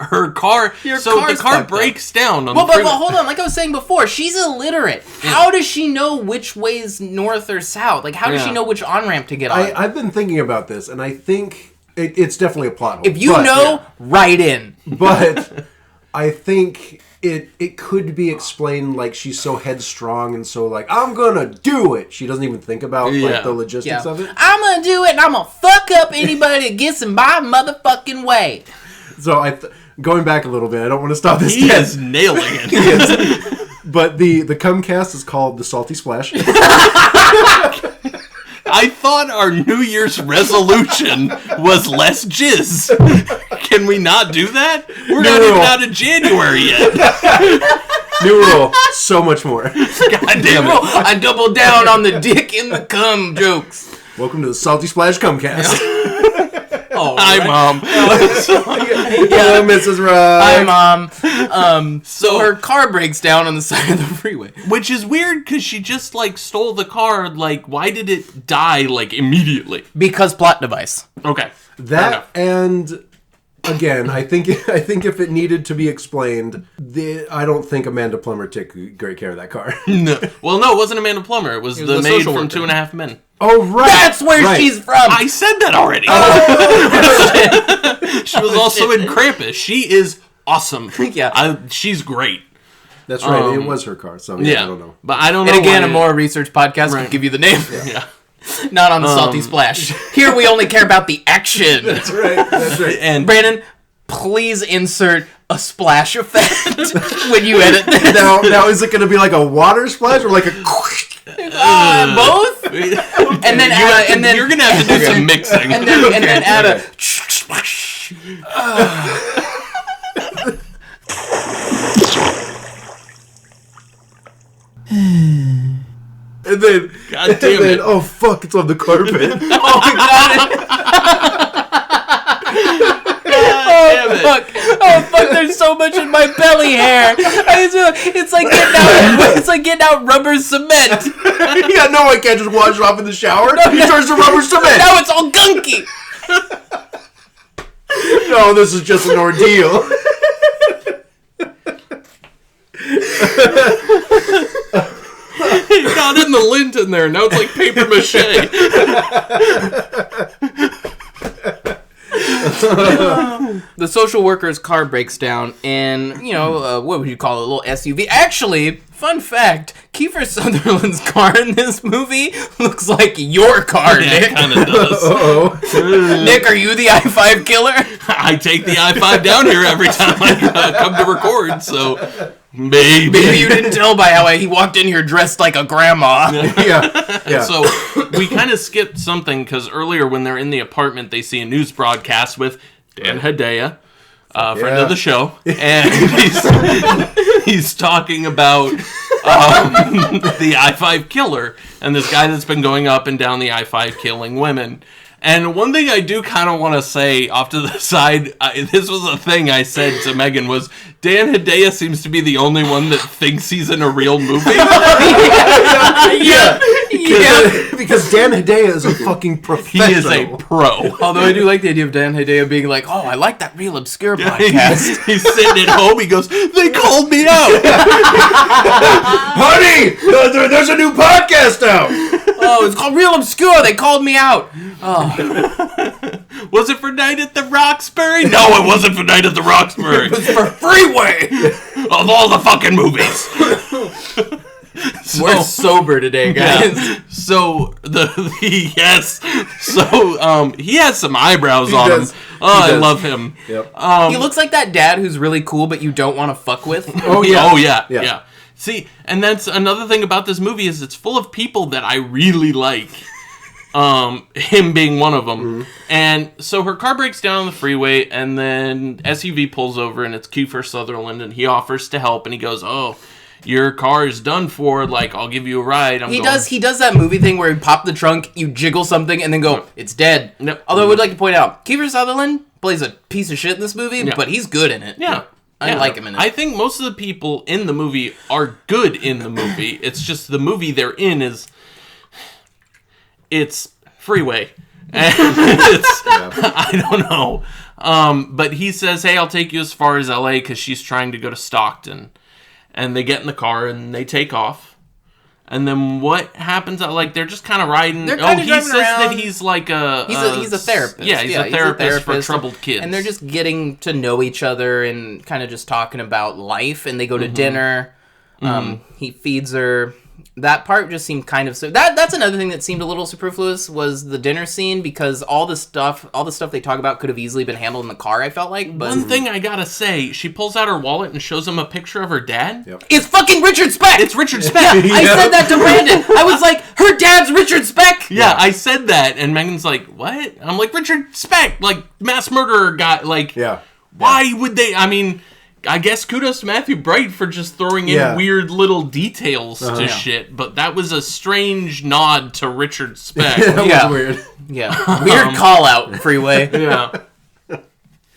Her car.
Your
So the
car's
car
fucked up.
breaks down on
But
the freeway.
hold on, like I was saying before, she's illiterate. How does she know which way's north or south? Like, how does she know which on-ramp to get on?
I've been thinking about this, and I think it's definitely a plot hole.
If you
but,
know, write in.
But I think it could be explained like she's so headstrong and so like, I'm gonna do it. She doesn't even think about like the logistics of it.
I'm gonna do it and I'm gonna fuck up anybody that gets in my motherfucking way.
So going back a little bit, I don't want to stop this.
He is nailing it.
He is. But the Cumcast is called the Salty Splash.
I thought our New Year's resolution was less jizz. Can we not do that? We're not even out of January yet.
New rule, so much more.
God damn it.
I double down on the dick in the cum jokes.
Welcome to the Salty Splash Cumcast.
Oh, hi, Mom.
Hello, Mrs. Rock.
Hi, Mom. So her car breaks down on the side of the freeway.
Which is weird, because she just, like, stole the car. Like, why did it die, like, immediately?
Because plot device.
Okay.
That, and again, I think if it needed to be explained, I don't think Amanda Plummer took great care of that car.
No. Well, no, it wasn't Amanda Plummer. It was the maid from 2.5 Men.
Oh, right.
That's where she's from.
I said that already. She was also in Krampus. She is awesome.
Yeah.
She's great.
That's right. It was her car, so I don't know.
But I don't know.
And again, a more research podcast could give you the name.
Yeah.
Not on the Salty Splash. Here we only care about the action.
That's right. That's right.
And
Brandon, please insert a splash effect when you edit this.
Now is it going to be like a water splash or like a...
Both? And then
you're gonna have to do some mixing.
And then add a
And then,
God damn it.
Oh fuck, it's on the carpet.
oh my god. Fuck. Oh fuck, there's so much in my belly hair. It's like getting out rubber cement.
Yeah, no, I can't just wash it off in the shower. It turns to rubber cement.
Now it's all gunky.
No, this is just an ordeal.
It got in the lint in there. Now it's like paper mache.
The social worker's car breaks down, and, what would you call it, a little SUV. Actually, fun fact, Kiefer Sutherland's car in this movie looks like your car,
Yeah,
Nick.
it kind of does.
Uh-oh.
Nick, are you the I-5 killer?
I take the I-5 down here every time I come to record, so maybe
You didn't tell by how he walked in here dressed like a grandma.
Yeah.
So we kind of skipped something, because earlier when they're in the apartment, they see a news broadcast with Dan Hedaya, friend of the show, and he's talking about the I-5 killer, and this guy that's been going up and down the I-5 killing women. And one thing I do kind of want to say off to the side, this was a thing I said to Megan, was Dan Hedaya seems to be the only one that thinks he's in a real movie.
Yeah.
Because Dan Hedaya is a fucking professional.
He is a pro.
Although I do like the idea of Dan Hedaya being like, oh, I like that Real Obscure podcast.
He's sitting at home, he goes, they called me out.
Honey, there's a new podcast out.
Oh, it's called Real Obscure. They called me out.
Was it for Night at the Roxbury? No, it wasn't for Night at the Roxbury.
It was for Freeway.
Of all the fucking movies.
We're sober today, guys.
Yeah. So yes. So he has some eyebrows on
does.
him. Oh, I love him.
Yep.
He looks like that dad who's really cool, but you don't want to fuck with.
Oh yeah.
Yeah.
See, and that's another thing about this movie is it's full of people that I really like. Him being one of them. Mm-hmm. And so her car breaks down on the freeway, and then SUV pulls over, and it's Kiefer Sutherland, and he offers to help, and he goes, "Oh, your car is done for. Like, I'll give you a ride." He
does that movie thing where you pop the trunk, you jiggle something, and then go, it's dead.
Nope.
Although I would like to point out, Kiefer Sutherland plays a piece of shit in this movie, but he's good in it.
Yeah.
I like him in it.
I think most of the people in the movie are good in the movie. It's just the movie they're in it's Freeway. And I don't know. But he says, hey, I'll take you as far as LA because she's trying to go to Stockton. And they get in the car and they take off. And then what happens? Like they're just kind of riding.
They're kinda
he
driving
says
around.
that he's like
He's a therapist.
Yeah, he's a therapist for troubled kids.
And they're just getting to know each other and kind of just talking about life. And they go to dinner. He feeds her. That part just seemed kind of that's another thing that seemed a little superfluous was the dinner scene because all the stuff they talk about could have easily been handled in the car. I felt like, but
one thing I gotta say, she pulls out her wallet and shows him a picture of her dad.
Yep.
It's fucking Richard Speck.
It's Richard Speck.
I said that to Brandon. I was like, her dad's Richard Speck.
Yeah, I said that, and Megan's like, "What?" I'm like, "Richard Speck, like mass murderer guy." Like, why would they? I mean, I guess kudos to Matthew Bright for just throwing in weird little details to shit, but that was a strange nod to Richard Speck.
That was weird.
Yeah, weird call out, Freeway.
Yeah.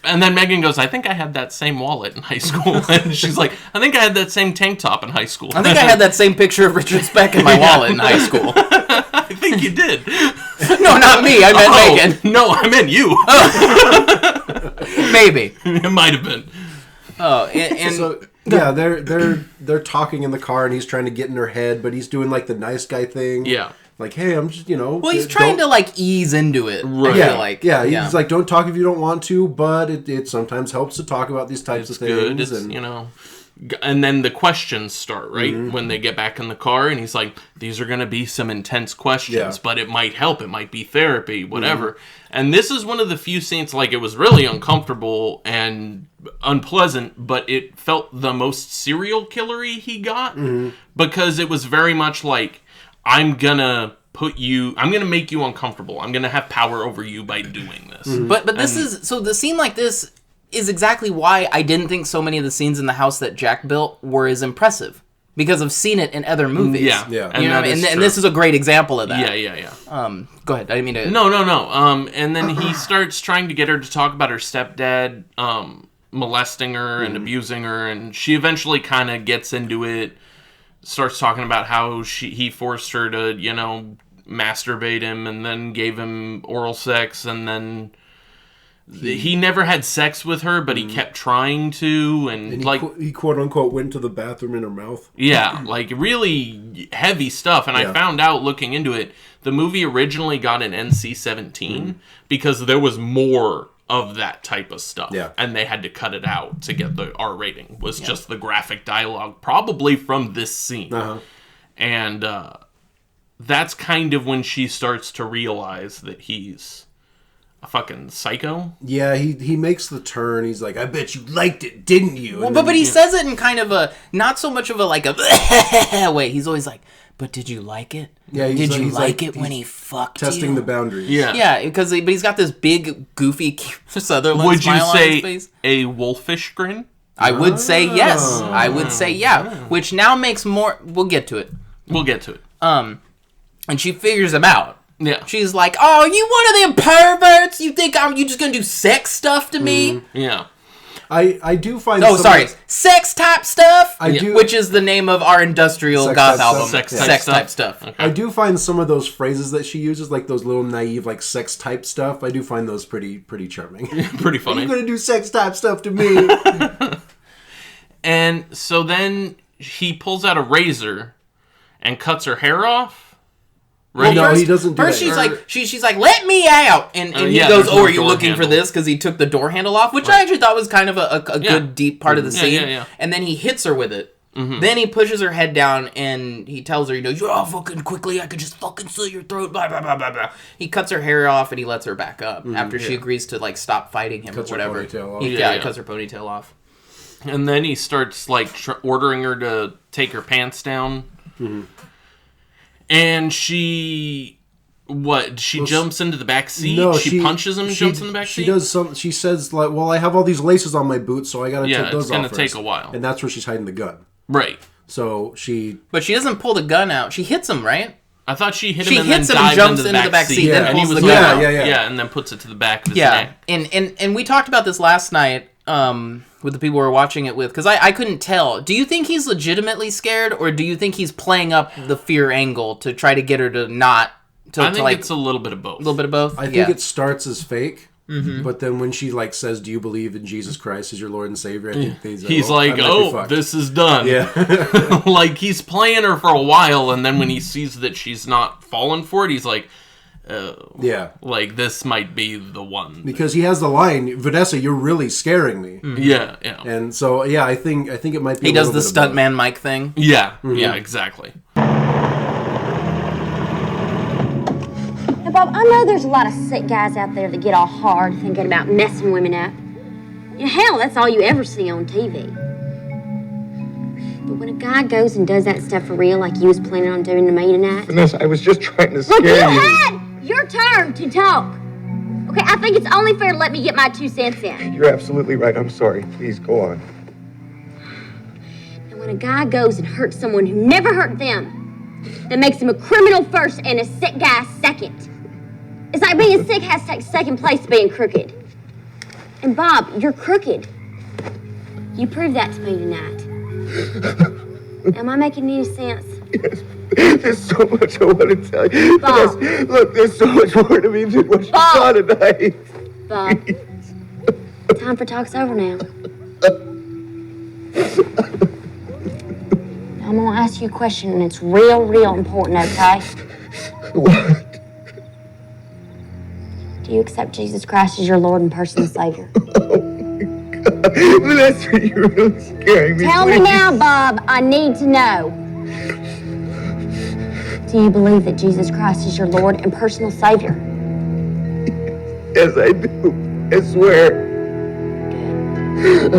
And then Megan goes, I think I had that same wallet in high school. And she's like, I think I had that same tank top in high school.
I think I had that same picture of Richard Speck in my wallet in high school.
I think you did.
No, not me. I meant Megan.
No, I meant you.
Maybe.
It might have been.
Oh, and
so yeah, they're talking in the car, and he's trying to get in her head, but he's doing like the nice guy thing.
Yeah.
Like, hey, I'm just,
Well, he's trying to like ease into it.
Right.
Yeah, he's like, don't talk if you don't want to, but it sometimes helps to talk about these types of things.
Good. It's, and then the questions start, right? When they get back in the car, and he's like, these are going to be some intense questions, but it might help. It might be therapy, whatever. And this is one of the few scenes, like, it was really uncomfortable and unpleasant, but it felt the most serial killery he got, because it was very much like, I'm going to make you uncomfortable. I'm going to have power over you by doing this.
But this is, so the scene like this is exactly why I didn't think so many of the scenes in the house that Jack built were as impressive. Because I've seen it in other movies.
Yeah.
And this is a great example of that.
Yeah.
Go ahead. I didn't mean to...
No. And then he starts trying to get her to talk about her stepdad molesting her and abusing her, and she eventually kind of gets into it, starts talking about how he forced her to, masturbate him and then gave him oral sex, and then... He never had sex with her, but he kept trying to, and like
he quote unquote went to the bathroom in her mouth.
Yeah, like really heavy stuff. And I found out looking into it, the movie originally got an NC-17 because there was more of that type of stuff.
Yeah.
And they had to cut it out to get the R rating. Was just the graphic dialogue, probably from this scene. And that's kind of when she starts to realize that he's a fucking psycho.
Yeah, he makes the turn. He's like, I bet you liked it, didn't you?
Well, but he says it in kind of a, not so much of a like a way. He's always like, but did you like it?
Yeah,
did you like it when he fucked
testing
you?
the boundaries.
Yeah, because but he's got this big, goofy Sutherland
Would you
smile on his
say
face.
a wolfish grin?
I would say yes. I would say yeah. Which now makes more... We'll get to it. And she figures him out.
Yeah.
She's like, oh, you one of them perverts? You think you just gonna do sex stuff to me?
Yeah.
I do find...
Sex type stuff?
do,
which is the name of our industrial goth album.
Sex type stuff. Okay.
I do find some of those phrases that she uses, like those little naive, like, sex type stuff, I do find those pretty charming.
Pretty funny.
You're gonna do sex type stuff to me.
And so then he pulls out a razor and cuts her hair off.
Right? Well, no, he doesn't do
first
that.
She's like, let me out! And he goes, oh, are you looking for this? Because he took the door handle off, which I actually thought was kind of a good, deep part of the scene.
Yeah.
And then he hits her with it. Then he pushes her head down, and he tells her, you're fucking quickly, I could just fucking slit your throat, blah, blah, blah, blah, blah. He cuts her hair off, and he lets her back up after she agrees to, like, stop fighting him
cuts
or whatever.
Her ponytail off.
He cuts her ponytail off.
And then he starts, like, ordering her to take her pants down. And she... What? She jumps into the back seat?
No,
she punches him and jumps in the back seat?
She does some. She says, like, well, I have all these laces on my boots, so I gotta take those off.
Yeah, it's gonna take a while.
And that's where she's hiding the gun.
Right.
So she...
But she doesn't pull the gun out. She hits him, right?
I thought she hit
him
and then dived
jumps
into the back seat.
then
and he
pulls
was
the gun out.
Yeah, and then puts it to the back of his neck.
And we talked about this last night with the people we were watching it with, because I couldn't tell. Do you think he's legitimately scared, or do you think he's playing up the fear angle to try to get her to not...
I think it's a little bit of both.
A little bit of both?
I think it starts as fake. But then when she like says, "Do you believe in Jesus Christ as your Lord and Savior?" I think
he's like, "Oh, this is done."
Yeah.
Like he's playing her for a while, and then when he sees that she's not falling for it, he's like, "Oh,
yeah."
Like this might be the one."
Because he has the line, "Vanessa, you're really scaring me."
Yeah.
And so, yeah, I think it might be.
He does the stuntman Mike thing.
Yeah. Yeah. Exactly.
Now, Bob, I know there's a lot of sick guys out there that get all hard thinking about messing women up. Hell, that's all you ever see on TV. But when a guy goes and does that stuff for real, like you was planning on doing to me tonight...
Vanessa, I was just trying to
Look,
scare
you
you.
had your turn to talk. Okay, I think it's only fair to let me get my 2 cents in.
You're absolutely right. I'm sorry. Please, go on.
And when a guy goes and hurts someone who never hurt them, that makes him a criminal first and a sick guy second. It's like being sick has to take second place to being crooked. And Bob, you're crooked. You proved that to me tonight. Am I making any sense?
Yes. There's so much I want to tell you.
Bob.
Vanessa, look, there's so much more to me than what you
Bob.
saw tonight.
Bob, time for talk's over now. I'm gonna ask you a question, and it's real important, okay?
What?
Do you accept Jesus Christ as your Lord and personal Savior?
Vanessa, you're really scaring me.
Tell me
Please.
now, Bob. I need to know. Do you believe that Jesus Christ is your Lord and personal Savior?
Yes, I do. I swear.
Good.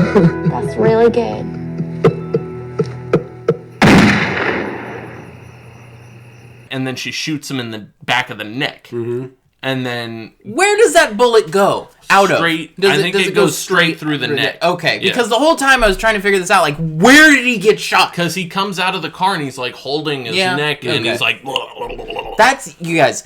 That's really good.
And then she shoots him in the back of the neck. And then
Where does that bullet go? Out
straight.
of?
I think it goes straight through the neck.
Okay,
Yeah.
because the whole time I was trying to figure this out, like, where did he get shot?
Because he comes out of the car and he's like holding his neck and
okay.
he's like, blah, blah, blah, blah, blah.
That's, you guys,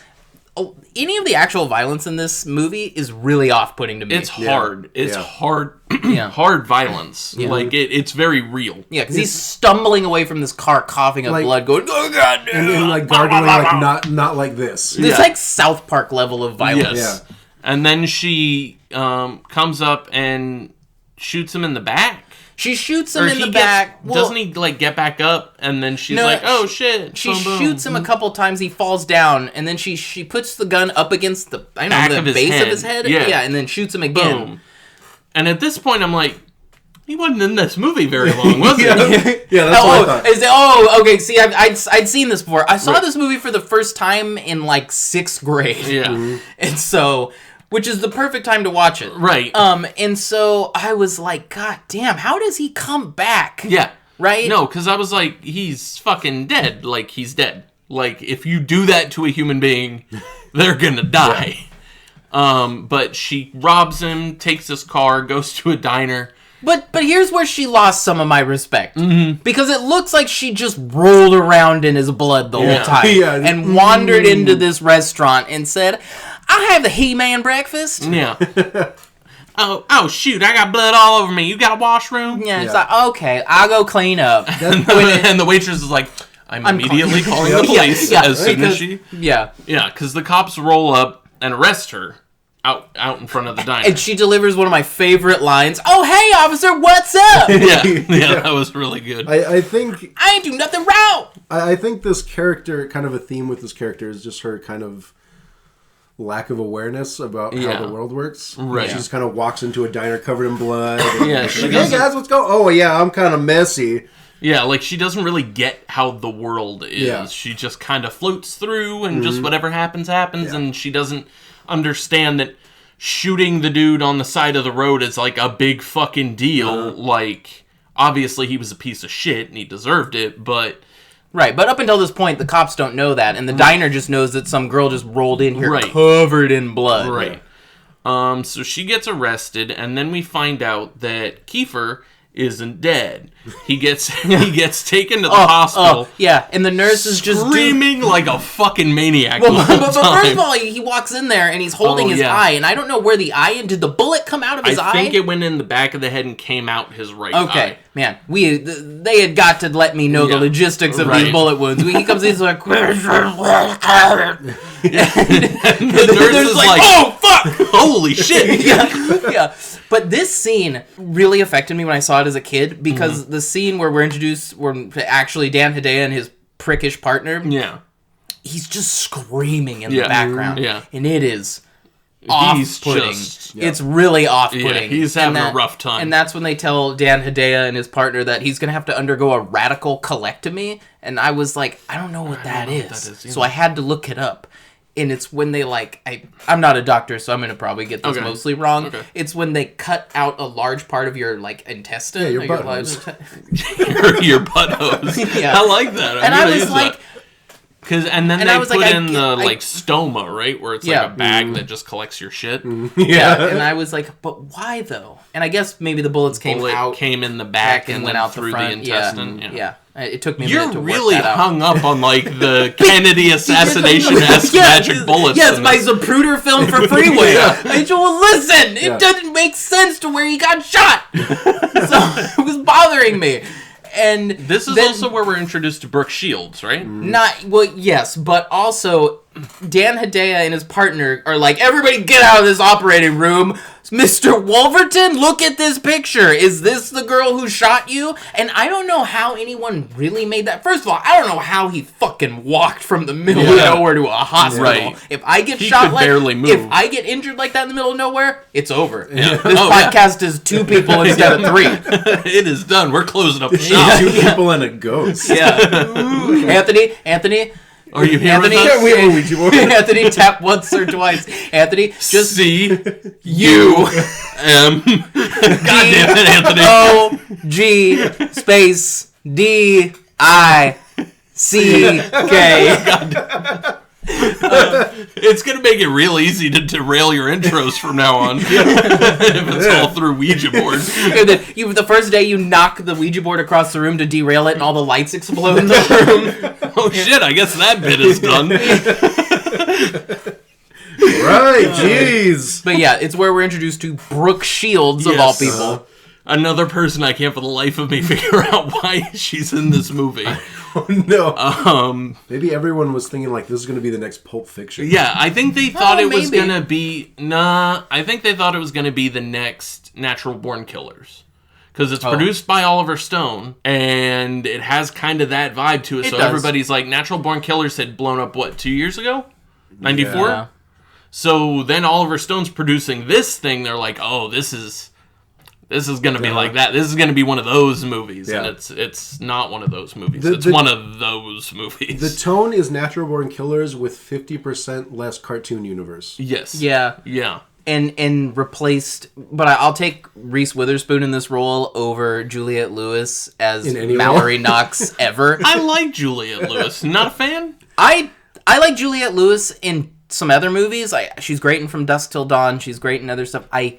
any of the actual violence in this movie is really off-putting to me.
It's hard. It's
Yeah.
hard.
Yeah.
Hard violence. Like it's very real.
Yeah, because he's stumbling away from this car, coughing up
Like-
blood, going, "Oh God!"
and like gargling, like not like this.
It's
Yeah.
like South Park level of violence.
Yes. And then she comes up and shoots him in the back.
She shoots him
Or
in the
he
back.
gets- doesn't he like get back up and then she's like, "Oh shit!"
She
boom, boom.
shoots him a couple times. He falls down, and then she puts the gun up against the
Back of
the
his
base
head.
of his head.
Yeah.
And then shoots him again.
Boom. And at this point, I'm like, he wasn't in this movie very long, was he?
Yeah, that's what I thought.
Okay. See, I'd seen this before. I saw this movie for the first time in like 6th grade.
Yeah.
And so, which is the perfect time to watch it.
Right.
And so I was like, God damn, how does he come back?
Yeah.
Right?
No, because I was like, he's fucking dead. Like, he's dead. Like, if you do that to a human being, they're gonna die. But she robs him, takes his car, goes to a diner.
But here's where she lost some of my respect. Because it looks like she just rolled around in his blood the whole time.
Yeah.
And wandered into this restaurant and said, "I'll have the He-Man breakfast."
Yeah. oh, shoot, I got blood all over me. You got a washroom?
Yeah, it's like, okay, I'll go clean up.
And the waitress is like, I'm immediately calling the police as soon as she...
Yeah.
Yeah, because the cops roll up and arrest her out in front of the diner.
And she delivers one of my favorite lines. "Oh, hey, officer, what's up?"
yeah, that was really good.
I think
"I ain't do nothing wrong."
I think this character, kind of a theme with this character, is just her kind of lack of awareness about how the world works.
Right.
She just kind of walks into a diner covered in blood. And
Yeah, she
like, hey
doesn't-
guys, what's going? Oh yeah, I'm kind of messy.
Yeah, like she doesn't really get how the world is.
Yeah.
She just kind of floats through and just whatever happens, and she doesn't understand that shooting the dude on the side of the road is like a big fucking deal. Like, obviously he was a piece of shit and he deserved it, but...
Right, but up until this point, the cops don't know that, and the diner just knows that some girl just rolled in here
Right.
covered in blood.
Right. So she gets arrested, and then we find out that Kiefer isn't dead. He gets taken to the hospital.
Yeah, and the nurse is just
screaming like a fucking maniac.
Well,
the
but,
whole
but
time.
first of all, he walks in there and he's holding his
yeah.
eye, and I don't know where the eye. And did the bullet come out of his eye?
I think it went in the back of the head and came out his right eye.
Okay, man, they had got to let me know the logistics of these bullet wounds. He comes in, he's like, and the
nurse is like, oh, fuck! Holy shit!
yeah. But this scene really affected me when I saw it as a kid, because the scene where we're introduced, where actually Dan Hedaya and his prickish partner, he's just screaming in the background. And it is off-putting. It's really off-putting.
Yeah, he's having a rough time.
And that's when they tell Dan Hedaya and his partner that he's going to have to undergo a radical colectomy. And I was like, I don't know what that is. So I had to look it up. And it's when they, like, I'm not a doctor, so I'm going to probably get this mostly wrong. Okay. It's when they cut out a large part of your, like, intestine.
Yeah, your butt hose.
Your butt hose.
Yeah.
I like that.
And I was like...
And then they put in the stoma, right? Where it's like a bag that just collects your shit.
Yeah. And I was like, but why, though? And I guess maybe the bullets came
in the back and
went
then
out
through
the
intestine.
Yeah. It took me a minute to work that out.
You're really hung up on, like, the Kennedy assassination-esque magic bullets.
Yes, my Zapruder film for Freeway. Well, listen, it doesn't make sense to where he got shot. So it was bothering me. And
this is also where we're introduced to Brooke Shields, right?
Yes, but also Dan Hedaya and his partner are like, everybody get out of this operating room. Mr. Wolverton, look at this picture. Is this the girl who shot you? And I don't know how anyone really made that. First of all, I don't know how he fucking walked from the middle of nowhere to a hospital. Right. If I get shot
barely move.
If I get injured like that in the middle of nowhere, it's over. Yeah. This podcast is 2 people instead of 3.
It is done. We're closing up the shop.
2 people and a ghost.
Yeah. Anthony.
Are you here
Anthony?
with us?
We have a Ouija board.
Anthony, tap once or twice. Anthony, just
C-U-M. God damn it, Anthony.
O-G space D-I-C-K.
It's going to make it real easy to derail your intros from now on. If it's all through Ouija boards.
The first day you knock the Ouija board across the room to derail it and all the lights explode in the room.
Oh shit, I guess that bit is done.
Right, jeez.
But yeah, it's where we're introduced to Brooke Shields, of all people.
Another person I can't for the life of me figure out why she's in this movie.
Oh, no. Maybe everyone was thinking, like, this is going to be the next Pulp Fiction.
Yeah, I think they thought it was going to be... I think they thought it was going to be the next Natural Born Killers. Because it's produced by Oliver Stone, and it has kind of that vibe to it. So everybody's like, Natural Born Killers had blown up, 2 years ago? 94? Yeah. So then Oliver Stone's producing this thing. They're like, oh, this is going to be like that. This is going to be one of those movies. Yeah. And it's not one of those movies. It's one of those movies.
The tone is Natural Born Killers with 50% less cartoon universe.
Yes.
Yeah.
Yeah.
And replaced, but I'll take Reese Witherspoon in this role over Juliette Lewis as Mallory Knox ever.
I like Juliette Lewis. Not a fan?
I like Juliette Lewis in some other movies. She's great in From Dusk Till Dawn. She's great in other stuff. I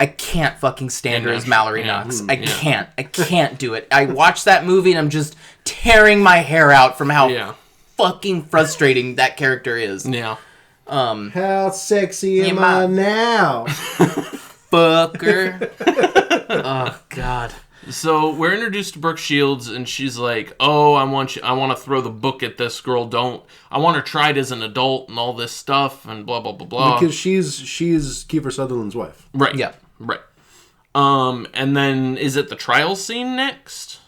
can't fucking stand her as Mallory Knox. I can't do it. I watch that movie and I'm just tearing my hair out from how fucking frustrating that character is.
Yeah.
How sexy am I now?
Fucker. Oh, God.
So we're introduced to Brooke Shields, and she's like, "Oh, I want to throw the book at this girl. I want her tried as an adult and all this stuff and blah blah blah blah."
Because she's Kiefer Sutherland's wife,
right? Yeah, right. And then is it the trial scene next?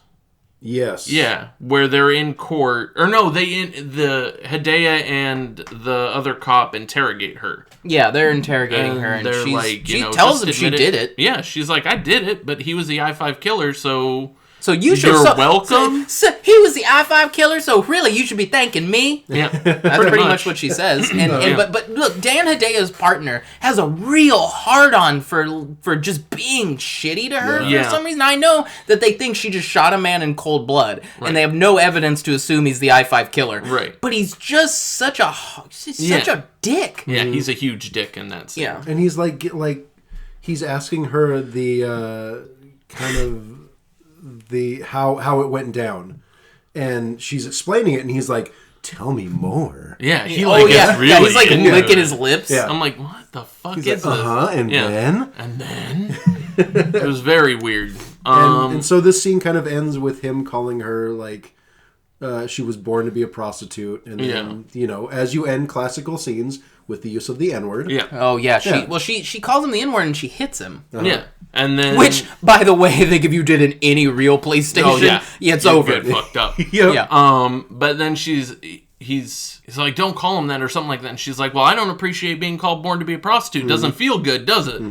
Yes.
Yeah, where they're in court, or no, the Hedaya and the other cop interrogate her.
Yeah, they're interrogating her, and
they're like,
she tells them she did it.
Yeah, she's like, I did it, but he was the I-5 killer, so
you're
welcome.
So he was the I-5 killer, so really you should be thanking me.
Yeah,
that's pretty much what she says. But look, Dan Hedaya's partner has a real hard-on for just being shitty to her for some reason. I know that they think she just shot a man in cold blood, and they have no evidence to assume he's the I-5 killer.
Right.
But he's just such a dick.
Yeah, he's a huge dick in that scene.
Yeah.
And he's like he's asking her the kind of the how it went down, and she's explaining it, and he's like, "Tell me more."
Yeah, he's like
licking his lips.
Yeah. I'm like, what the fuck
he's
is
like,
this?
And then
it was very weird.
And so this scene kind of ends with him calling her like she was born to be a prostitute, and then as you end classical scenes with the use of the N-word.
Yeah.
Oh yeah. She calls him the N-word and she hits him.
Yeah. And then
Which, by the way, I think if you did in any real PlayStation,
oh yeah,
it's
you'd
over.
get fucked up.
Yeah.
But then he's like, don't call him that or something like that. And she's like, well, I don't appreciate being called born to be a prostitute. Doesn't feel good, does it?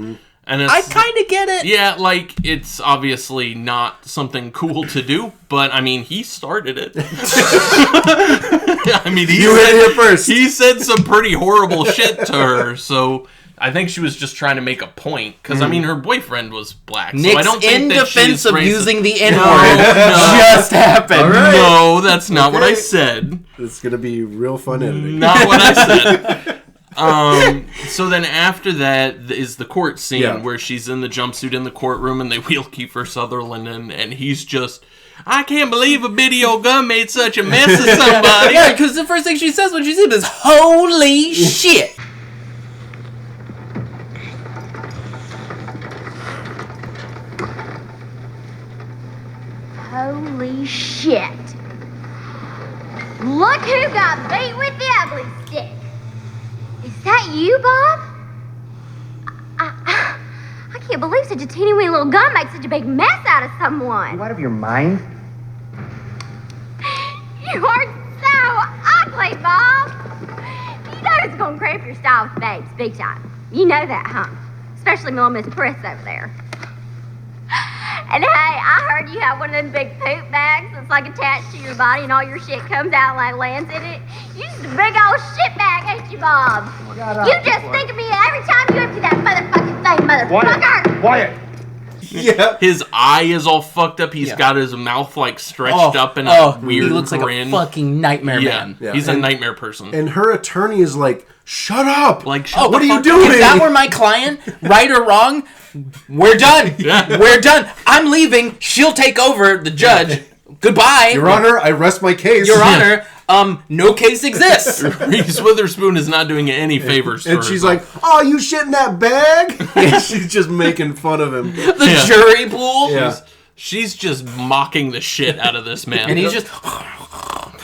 And it's,
I kind of get it.
yeah, like, it's obviously not something cool to do, but, I mean, he started it. I mean,
You heard it here first.
He said some pretty horrible shit to her, so I think she was just trying to make a point, because, I mean, her boyfriend was black,
Nick's
so I don't think
in
that
defense
she's
of
racist.
using the N-word
No.
just happened.
All right.
No, that's not what I said.
It's gonna be real fun editing.
Not what I said. So then after that is the court scene where she's in the jumpsuit in the courtroom and they wheel Kiefer Sutherland in, and he's just, I can't believe a video gun made such a mess of somebody.
Yeah, because the first thing she says when she sees him is, holy shit.
Holy shit. Look who got beat with the ugly stick. Is that you, Bob? I can't believe such a teeny weeny little gun makes such a big mess out of someone.
You out of your mind?
You are so ugly, Bob. You know it's gonna cramp your style with babes, big time. You know that, huh? Especially little Miss Priss over there. And hey, I heard you have one of them big poop bags that's like attached to your body and all your shit comes out and like lands in it. You just a big old shit bag, ain't you, Bob? You just think of me every time you empty that motherfucking thing, motherfucker!
Wyatt!
Yeah.
His eye is all fucked up. He's got his mouth like stretched up in a weird
he looks
grin.
like a fucking nightmare man.
Yeah.
He's a nightmare person.
And her attorney is like, shut up!
Like,
Oh,
what are you
If
doing?
that were my client, right or wrong, we're done.
Yeah.
We're done. I'm leaving. She'll take over the judge. Goodbye.
Your Honor, I rest my case.
Your Honor, no case exists.
Reese Witherspoon is not doing any favors.
And
for
she's
herself.
like, oh, you shit in that bag? And she's just making fun of him.
The jury pool.
Yeah.
she's just mocking the shit out of this man.
And he's just...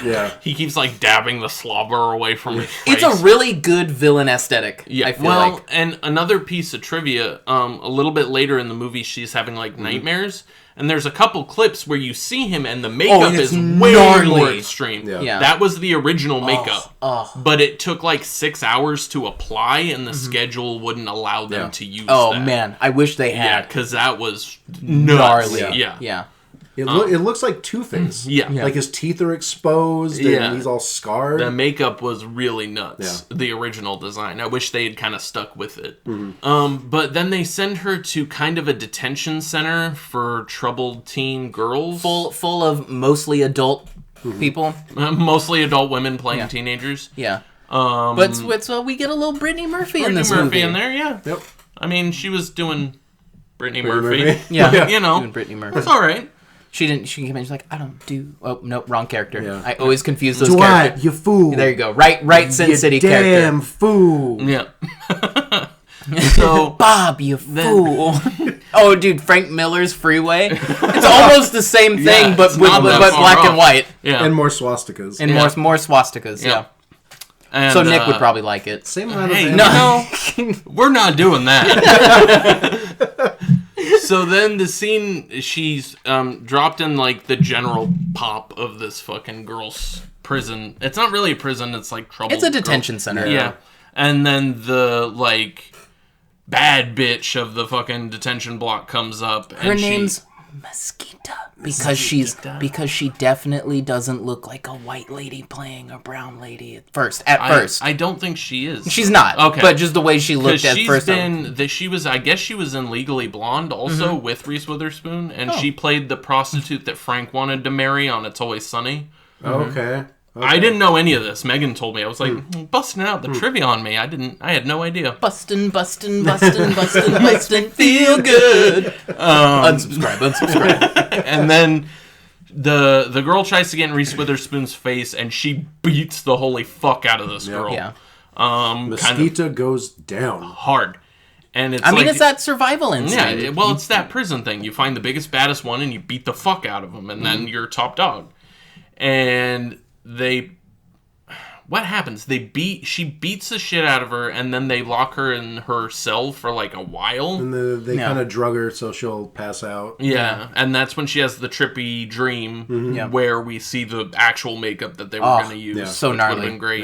Yeah.
He keeps like dabbing the slobber away from his face.
It's a really good villain aesthetic,
Yeah,
I feel
well,
like.
and another piece of trivia, a little bit later in the movie, she's having like nightmares, and there's a couple clips where you see him, and the makeup
it's
is way
gnarly.
more extreme.
Yeah.
That was the original makeup,
oh.
but it took like 6 hours to apply, and the schedule wouldn't allow them to use
Oh,
that.
man. I wish they
Yeah,
had.
because that was
Gnarly.
nuts. Yeah.
Yeah.
It looks like Two-Face.
Yeah.
Like his teeth are exposed
Yeah.
and he's all scarred.
The makeup was really nuts.
Yeah.
The original design. I wish they had kind of stuck with it. But then they send her to kind of a detention center for troubled teen girls.
Full of mostly adult people.
Mostly adult women playing teenagers.
Yeah. But we get a little Brittany Murphy in this
Murphy
movie.
in there, yeah.
Yep.
I mean, she was doing Brittany
Brittany
Murphy.
Murphy.
Yeah.
You know,
Doing Brittany Murphy.
that's all right.
She came in, she's like, I don't do... Oh, no, wrong character.
Yeah.
I always confuse those
Dwight,
characters.
you fool.
There you go. Right Sin
You
City
damn
character.
fool.
Yeah. So
Bob, you fool. Oh, dude, Frank Miller's Freeway. It's almost the same thing,
Yeah,
but
it's not that far
black
off.
and white.
yeah,
And more swastikas.
And
Yeah.
more swastikas,
Yeah.
yeah.
and,
So Nick would probably like it.
Same amount of
Hey,
animals.
No.
we're not doing that. So then the scene, she's dropped in like the general pop of this fucking girl's prison. It's not really a prison, it's like trouble.
It's a detention center.
Yeah. And then the like bad bitch of the fucking detention block comes up.
Her
and
name's Mosquita. Because she definitely doesn't look like a white lady playing a brown lady at first.
I don't think she is.
She's not.
Okay.
But just the way she looked at
She's
first.
I guess she was in Legally Blonde also with Reese Witherspoon, and she played the prostitute that Frank wanted to marry on It's Always Sunny.
Okay.
I didn't know any of this. Megan told me. I was like, busting out the trivia on me. I had no idea.
Bustin', feel good. Unsubscribe.
And then the girl tries to get in Reese Witherspoon's face, and she beats the holy fuck out of this girl.
Yeah.
Kind of
Mosquito goes down.
hard. And it's
it's that survival instinct.
Yeah, well, it's that prison thing. You find the biggest, baddest one, and you beat the fuck out of them, and then you're top dog. And what happens? She beats the shit out of her, and then they lock her in her cell for like a while.
And they kind of drug her so she'll pass out.
Yeah, and that's when she has the trippy dream where we see the actual makeup that they were going to use.
Yeah.
So
which
gnarly.
would have been great.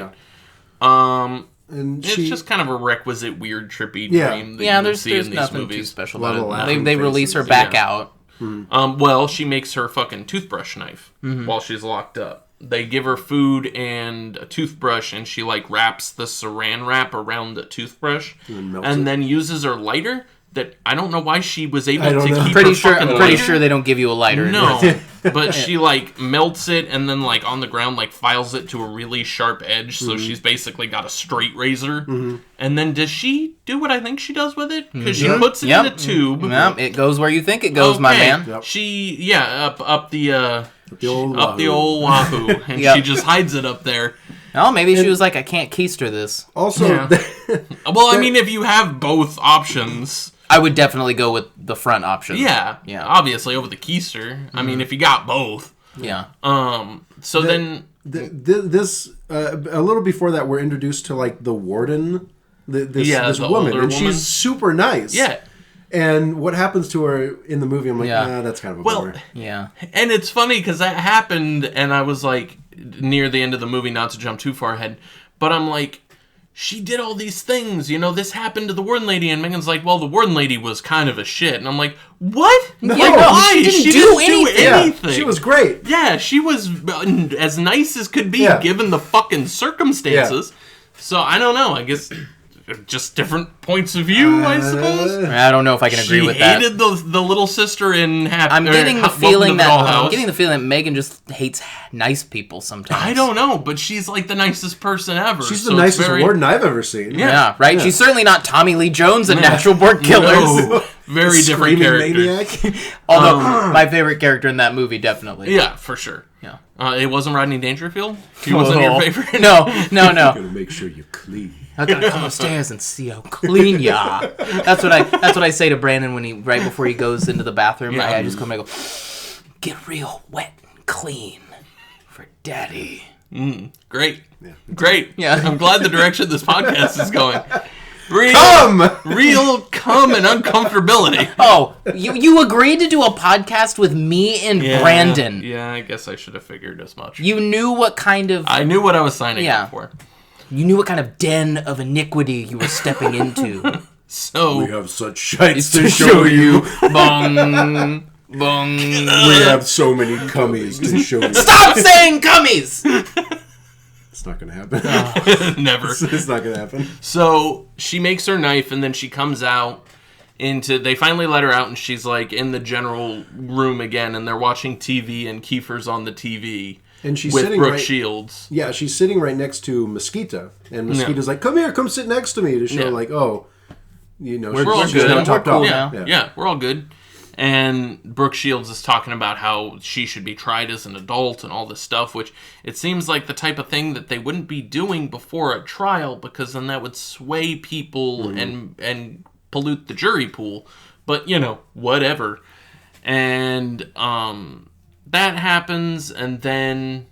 Yeah. And
It's just kind of a requisite weird trippy dream that you
there's
see in these
nothing too
movies.
special
Level
about it.
laughing
They release her
faces.
back out.
Well, she makes her fucking toothbrush knife while she's locked up. They give her food and a toothbrush, and she like wraps the saran wrap around the toothbrush, and then uses her lighter. That I don't know why she was able to keep
I'm
her
pretty
lighter.
sure they don't give you a lighter.
No, but she like melts it and then like on the ground like files it to a really sharp edge, so she's basically got a straight razor. And then does she do what I think she does with it? Because she puts it in a tube.
Yep, it goes where you think it goes, my man.
Yep.
She up the
The
old wahoo, and
Yep.
she just hides it up there.
Oh, maybe she was like, I can't keister this.
Also,
Well, I mean, if you have both options,
I would definitely go with the front option.
yeah,
Yeah.
obviously over the keister. I mean, if you got both,
Yeah.
so then
this a little before that, we're introduced to like the warden, this
the
woman,
older
and
woman.
she's super nice.
yeah.
And what happens to her in the movie? I'm like, that's kind of a bummer.
Yeah.
And it's funny because that happened, and I was like, near the end of the movie, not to jump too far ahead, but I'm like, she did all these things, this happened to the warden lady, and Megan's like, well, the warden lady was kind of a shit, and I'm like, what? Why?
she didn't do anything.
Yeah, she was great.
Yeah, she was as nice as could be, given the fucking circumstances. So I don't know. I guess just different points of view, I suppose.
I don't know if I can agree with that.
She hated the little sister in Happy.
I'm getting the feeling
Dollhouse.
that Megan just hates nice people sometimes.
I don't know, but she's like the nicest person ever.
She's the nicest warden I've ever seen.
Yeah, right? She's certainly not Tommy Lee Jones and Natural Born Killers.
No, very different character.
Maniac.
Although, my favorite character in that movie, definitely.
Yeah, for sure.
Yeah.
It wasn't Rodney Dangerfield? He wasn't your favorite?
No.
Gotta make sure you clean.
I gotta come upstairs and see how clean ya are. That's what I say to Brandon when right before he goes into the bathroom.
Yeah.
I just come and I go, get real wet and clean for daddy.
Great.
Yeah.
Great.
Yeah.
I'm glad the direction this podcast is going. Real cum and uncomfortability.
Oh, you agreed to do a podcast with me and Brandon.
Yeah, I guess I should have figured as much.
You knew what kind of
I knew what I was signing up for.
You knew what kind of den of iniquity you were stepping into.
So
We have such shites to show you.
Bong. Bong.
We have so many cummies to show you.
Stop saying gummies!
It's not gonna happen.
never.
It's not gonna happen.
So she makes her knife, and then she comes out they finally let her out, and she's like in the general room again, and they're watching TV, and Kiefer's on the TV.
And she's
with
sitting
Brooke
right,
Shields.
Yeah, she's sitting right next to Mosquito, and Mosquito's like, "Come here, come sit next to me," to show like, oh,
We're all
she's
good.
not top dog.
Yeah, we're all good. And Brooke Shields is talking about how she should be tried as an adult and all this stuff, which it seems like the type of thing that they wouldn't be doing before a trial, because then that would sway people and pollute the jury pool. But, whatever. And that happens, and then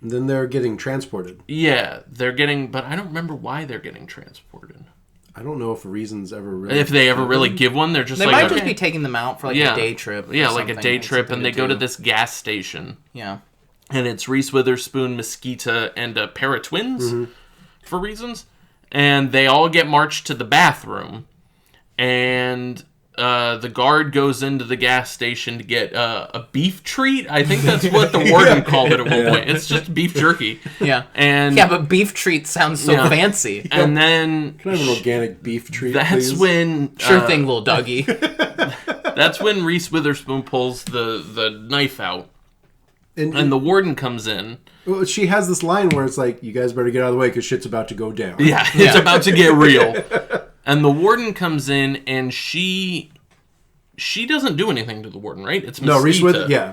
they're getting transported.
Yeah, but I don't remember why they're getting transported.
I don't know if reasons ever really...
If they ever really give one, they're just
They
like...
might just be taking them out for a day trip.
Yeah, like a day trip, and they go to this gas station.
Yeah.
And it's Reese Witherspoon, Mosquito, and a pair of twins, for reasons. And they all get marched to the bathroom. And the guard goes into the gas station to get a beef treat. I think that's what the warden called it at one point. It's just beef jerky.
Yeah. But beef treat sounds so fancy.
And then...
Can I have an organic beef treat,
That's
please?
when...
Sure thing, little doggy.
That's when Reese Witherspoon pulls the knife out. And the warden comes in.
Well, she has this line where it's like, you guys better get out of the way because shit's about to go down.
Yeah, it's about to get real. And the warden comes in, and she doesn't do anything to the warden, right? It's Mosquito.
No, Reese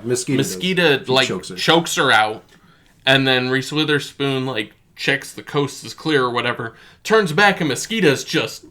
Mosquito.
Mosquito chokes her out, and then Reese Witherspoon checks the coast is clear or whatever, turns back, and Mosquito's just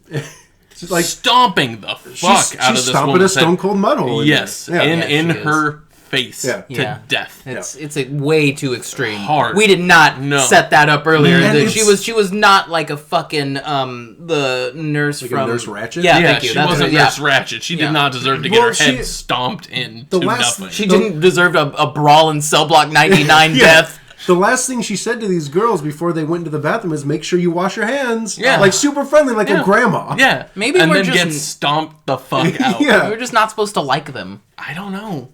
like
stomping the fuck out of this
stomping
woman's
a stone cold mud hole.
Yes, in her face to death.
It's way too extreme.
Hard.
We did not set that up earlier.
And
She was not like a fucking the nurse
like
from
a Nurse Ratchet.
Yeah,
Yeah,
thank you.
she
That's
wasn't
what-
Nurse Ratchet. She did not deserve to get her head stomped into nothing.
She didn't deserve a brawl in Cell Block 99 death.
The last thing she said to these girls before they went into the bathroom is make sure you wash your hands.
Yeah.
Like super friendly, like a grandma.
Yeah,
Maybe
and
we're
then
just-
get stomped the fuck out.
Yeah.
We're just not supposed to like them.
I don't know.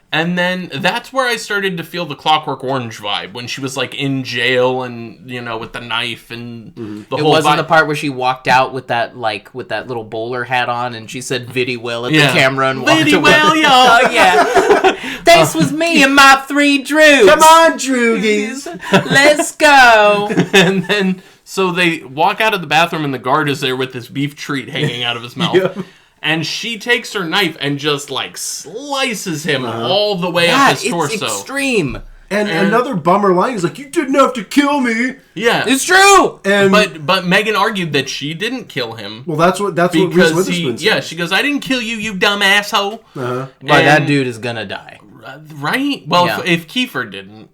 And then that's where I started to feel the Clockwork Orange vibe when she was like in jail and with the knife and the
It
whole.
wasn't the part where she walked out with that little bowler hat on and she said "Viddy well" at the camera and walked
Viddy
away.
well, yo.
Oh yeah, this was me and my 3 droogs.
Come on, droogies.
Let's go.
And then so they walk out of the bathroom and the guard is there with this beef treat hanging out of his mouth.
Yep.
And she takes her knife and just like slices him all the way up his torso.
It's extreme.
And another bummer line is like, you didn't have to kill me.
Yeah,
It's true.
And
but Megan argued that she didn't kill him.
well, that's what Reese
Because
Witherspoon said.
she goes, I didn't kill you, you dumb asshole.
But that dude is gonna die.
Right? Well,
Yeah.
if Kiefer didn't.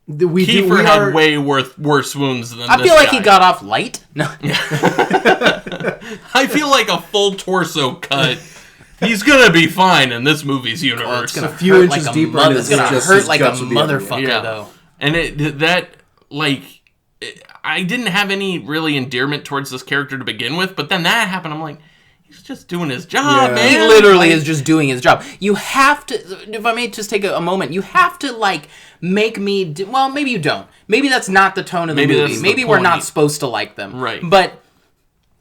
We
Kiefer had
are,
way worse wounds than
I
this
feel like
guy.
he got off light. No.
I feel like a full torso cut. He's gonna be fine in this movie's universe.
It's gonna
a few
hurt
inches
like a
deeper
mother-
and
It's gonna
just
hurt
his
like a
guts would be everywhere.
motherfucker, though.
And I didn't have any really endearment towards this character to begin with, but then that happened. I'm like, he's just doing his job,
Yeah.
man.
He literally is just doing his job. You have to, if I may just take a moment, you have to, like, make me, well, maybe you don't. Maybe that's not the tone of the
Maybe
movie.
that's the
Maybe we're not
point.
supposed to like them.
Right.
But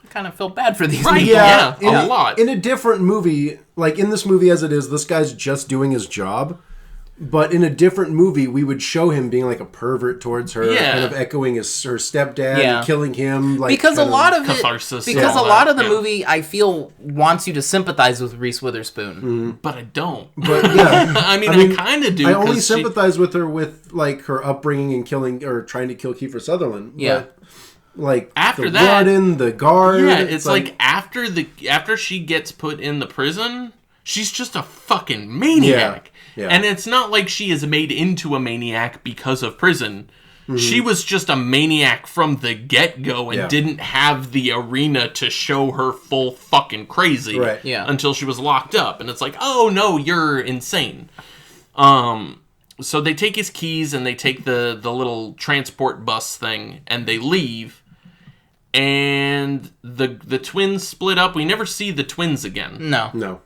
I kind of feel bad for these
Right,
people.
yeah.
in
A lot.
In a different movie, like in this movie as it is, this guy's just doing his job. But in a different movie, we would show him being like a pervert towards her,
Yeah.
kind of echoing her stepdad,
Yeah.
and killing him. Like
Because a
kind
lot of
catharsis
it,
and
because a
all
lot
that,
of the
yeah.
movie, I feel, wants you to sympathize with Reese Witherspoon.
But I don't.
But yeah,
I mean, I kind of do.
I only
'cause she-
sympathize with her with like her upbringing and killing or trying to kill Kiefer Sutherland.
Yeah.
But, like
After
the
that-
warden, the guard.
Yeah, it's like after she gets put in the prison, she's just a fucking maniac.
Yeah.
And it's not like she is made into a maniac because of prison. She was just a maniac from the get-go and
Yeah.
didn't have the arena to show her full fucking crazy
Right.
Yeah.
until she was locked up. And it's like, oh no, you're insane. So they take his keys and they take the little transport bus thing and they leave. And the twins split up. We never see the twins again.
no.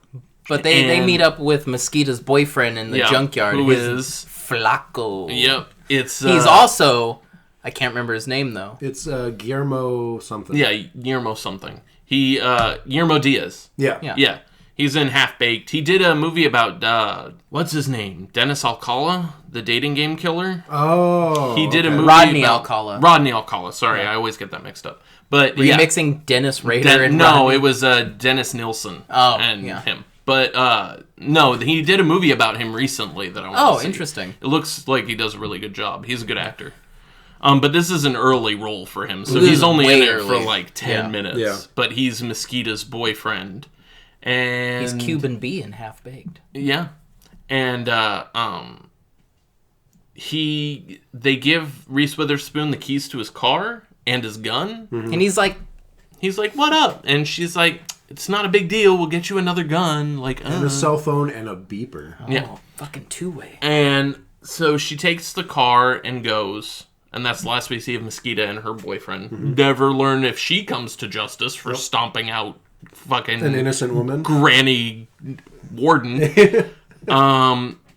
But they
And-
meet up with Mosquito's boyfriend in the
Yeah,
junkyard.
who
His
is-
Flaco.
Yep. It's
He's also, I can't remember his name though.
It's Guillermo something.
yeah, Guillermo something. Guillermo Diaz.
Yeah.
Yeah. He's in Half Baked. He did a movie about what's his name? Dennis Alcala, the dating game killer.
Oh.
He did a movie
Rodney
about
Alcala.
Rodney Alcala. Sorry, I always get that mixed up. But
Were you
yeah.
mixing Dennis Rader and
No,
Rodney?
it was Dennis Nilsson.
Oh,
and
yeah.
him. But no, he did a movie about him recently that I want
Oh,
to see.
interesting.
It looks like he does a really good job. He's a good actor. But this is an early role for him, so
This
he's
is
only
way
in it for
early.
like 10
Yeah.
minutes.
Yeah.
But he's Mosquito's boyfriend, and
He's Cuban B in Half Baked.
yeah, and they give Reese Witherspoon the keys to his car and his gun.
And he's like,
He's like, "What up?" And she's like, "It's not a big deal. We'll get you another gun." Like,
And a cell phone and a beeper.
yeah.
fucking two-way.
And so she takes the car and goes, and that's the last we see of Mosquito and her boyfriend. Never learn if she comes to justice for stomping out fucking
An innocent woman.
Granny Warden.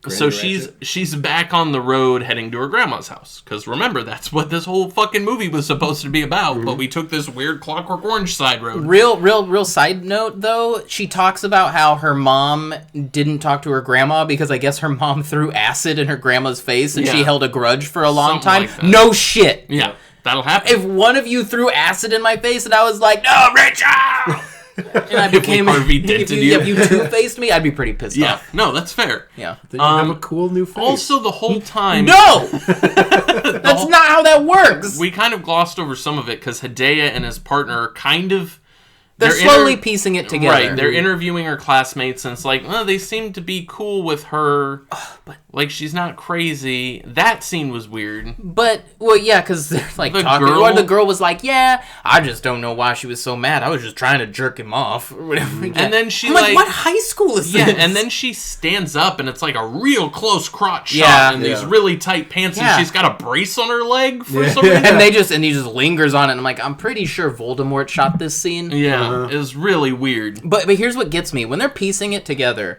So she's back on the road heading to her grandma's house. Because remember, that's what this whole fucking movie was supposed to be about. But we took this weird Clockwork Orange side road.
Real side note, though, she talks about how her mom didn't talk to her grandma because I guess her mom threw acid in her grandma's face and she
Yeah.
held a grudge for a long
Something
time.
like that.
No shit.
Yeah, that'll happen.
If one of you threw acid in my face and I was like, no, Rachel! And I became
Harvey dented you.
If you two-faced me, I'd be pretty pissed
yeah,
off.
no, that's fair.
Yeah.
Then you have a cool new face.
Also, the whole time...
No! That's not how that works!
We kind of glossed over some of it because Hideo and his partner are kind of
They're slowly piecing it together.
Right, they're interviewing her classmates, and it's like, well, they seem to be cool with her.
But
like, she's not crazy. That scene was weird.
But, well, yeah, because they're like talking. Or the girl was like, yeah, I just don't know why she was so mad. I was just trying to jerk him off. Or whatever. Yeah.
And then she,
I'm like, what high school is this?
Yeah, and then she stands up, and it's like a real close crotch shot,
Yeah.
and these really tight pants, and she's got a brace on her leg for some reason.
And he just lingers on it, and I'm like, I'm pretty sure Voldemort shot this scene.
Yeah, it was really weird.
But here's what gets me. When they're piecing it together,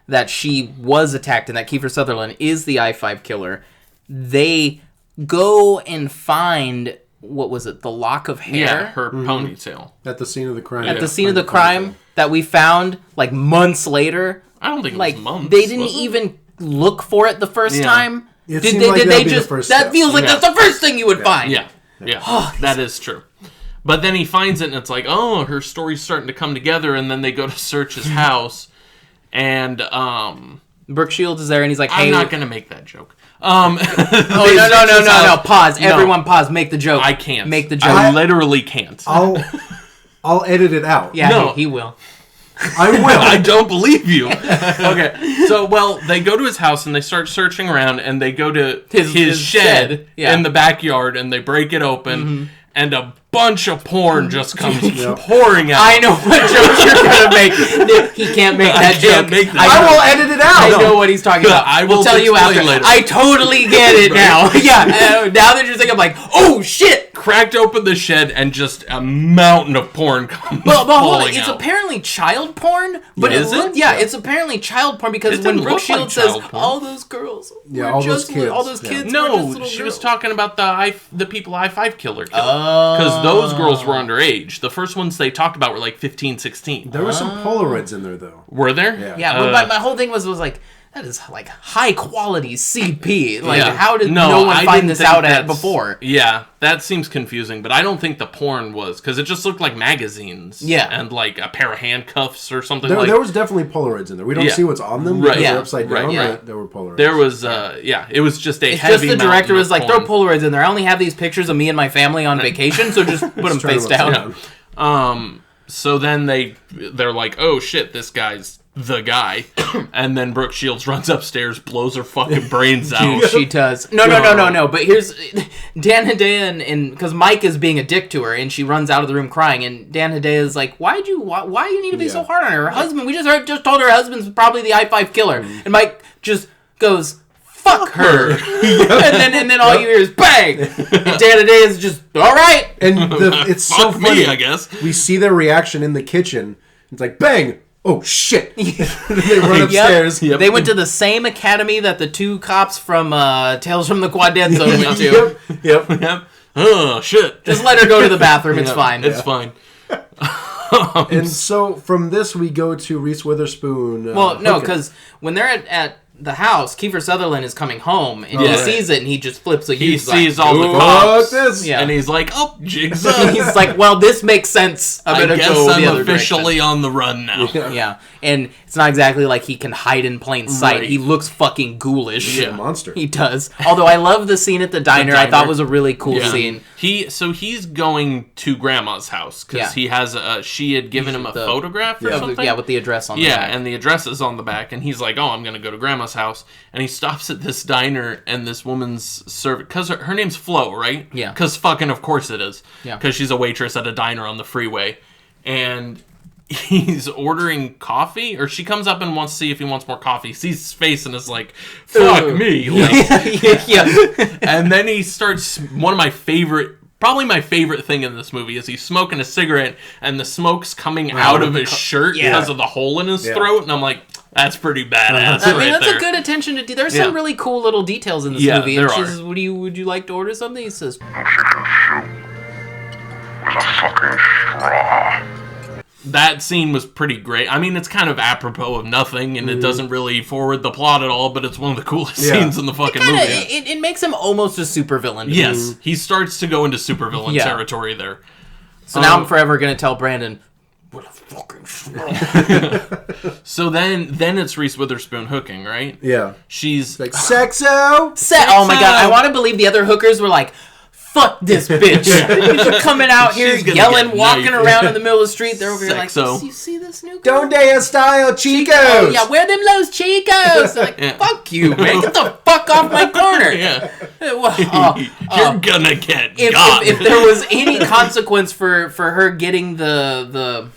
that she was attacked and that Kiefer Sutherland is the I-5 killer, they go and find, what was it, the lock of hair?
Yeah, her ponytail.
At the scene of the crime.
At the scene of the crime that we found, like, months later.
I don't think it
like,
was months.
They didn't even look for it the first time.
It seemed like that'd be the first
that
step.
feels like that's the first thing you would find.
Yeah, that is true. But then he finds it, and it's like, oh, her story's starting to come together, and then they go to search his house, and,
Brooke Shields is there, and he's like, hey...
I'm not going to make that joke.
Oh, no, pause.
No.
Everyone pause. Make the joke.
I can't.
Make the joke.
I literally can't.
I'll edit it out.
Yeah,
No.
he will.
I will.
I don't believe you. Okay, so, well, they go to his house, and they start searching around, and they go to his shed in the backyard, and they break it open, and a bunch of porn just comes pouring out.
I know what joke you're gonna make. He can't make that joke.
I will edit it out.
I know what he's talking about.
I will
tell you after.
later.
I totally get it now. Yeah. Now that you're saying, I'm like, oh shit.
Cracked open the shed, and just a mountain of porn comes
But hold on,
falling
it's
out.
apparently child porn. But
Is it?
Yeah, it's apparently child porn because
It
when
didn't
Brooke
look like
Shields says
child porn.
all those girls,
Yeah,
were
all those
just
kids.
all those
Yeah.
kids. were just
No,
little
she was
girls.
talking about the people I-5 killer killed.
Oh.
Because those girls were underage. The first ones they talked about were like 15, 16.
There were some Polaroids in there, though.
Were there?
Yeah, but my whole thing was like, that is like high quality CP. Like,
Yeah.
how did no one
I
find
didn't
this
think
out at
that's-
before?
Yeah, that seems confusing, but I don't think the porn was, because it just looked like magazines.
Yeah.
And like a pair of handcuffs or something
There,
like
there was definitely Polaroids in there. We don't
Yeah.
see what's on them
Right.
because
Yeah.
they're upside down,
Right, yeah.
but there were Polaroids.
There was, it was just a
It's
heavy
just the director
mountain
was
of
like,
porn.
throw Polaroids in there. I only have these pictures of me and my family on vacation, so just put them
turn
face
them upside
down.
down.
So then they're like, oh shit, this guy's the guy. And then Brooke Shields runs upstairs, blows her fucking brains out.
She does. No. But here's Dan Hedaya, and because Mike is being a dick to her, and she runs out of the room crying. And Dan Hedaya is like, "Why you need to be so hard on her? Her husband. We just told her husband's probably the I-5 killer." And Mike just goes, "Fuck her." and then all you hear is bang. And Dan Hedaya is just all right.
And it's so
Fuck
funny.
me, I guess.
We see their reaction in the kitchen. It's like, bang! Oh, shit! They run upstairs.
Yep. They went to the same academy that the two cops from Tales from the Quad Dead Zone went to.
Yep. Oh, shit.
Just let her go to the bathroom. It's fine.
It's fine.
And so from this we go to Reese Witherspoon.
Well, no,
hooking.
because when they're at the house, Kiefer Sutherland is coming home, and he
Yeah.
sees it, and he just flips a
He
He's
sees
like,
all the
Fuck
cops.
this!
Yeah.
And he's like, oh, jig's
And
up.
he's like, well, this makes sense. I'm
I
gonna
guess
go the
I'm
other
officially on the run now.
direction. Yeah, and it's not exactly like he can hide in plain sight.
Right.
He looks fucking ghoulish.
He's a monster.
He does. Although I love the scene at the diner. I thought
diner.
was a really cool scene.
He's going to Grandma's house because
Yeah.
he has she had given him a
The-
photograph or something.
Yeah, with the address on the
Yeah,
back.
and the address is on the back, and he's like, "Oh, I'm gonna go to Grandma's house," and he stops at this diner, and this woman's servant, because her name's Flo, right?
Yeah.
Because fucking of course it is.
Yeah.
Because she's a waitress at a diner on the freeway, and he's ordering coffee, or she comes up and wants to see if he wants more coffee. Sees his face and is like, "Fuck me!" Like,
yeah.
and then he starts probably my favorite thing in this movie is he's smoking a cigarette and the smoke's coming out of his shirt because of the hole in his throat, and I'm like, that's pretty badass.
I mean,
right
that's
there.
a good attention to. There's some really cool little details in this
Yeah,
movie.
there
And she
are.
says, "Would you like to order something?" He says,
With a fucking straw.
That scene was pretty great. I mean, it's kind of apropos of nothing, and it doesn't really forward the plot at all, but it's one of the coolest scenes in the fucking movie.
It makes him almost a supervillain.
Yes, he starts to go into supervillain
Yeah.
territory there.
So now I'm forever gonna tell Brandon, "What a fucking straw."
So then it's Reese Witherspoon hooking, right?
Yeah.
She's
Like, sexo!
Oh my god! I want to believe the other hookers were like, fuck this bitch. She's coming out here
She's gonna
yelling,
get
walking
knifed.
around in the middle of the street. They're over here like,
Sexo.
you see this new girl?
Donde style Chicos.
Oh, yeah, wear them Los Chicos. They're like,
Yeah.
fuck you, man. Get the fuck off my corner.
Yeah.
Well,
You're gonna get
if
got.
if there was any consequence for her getting the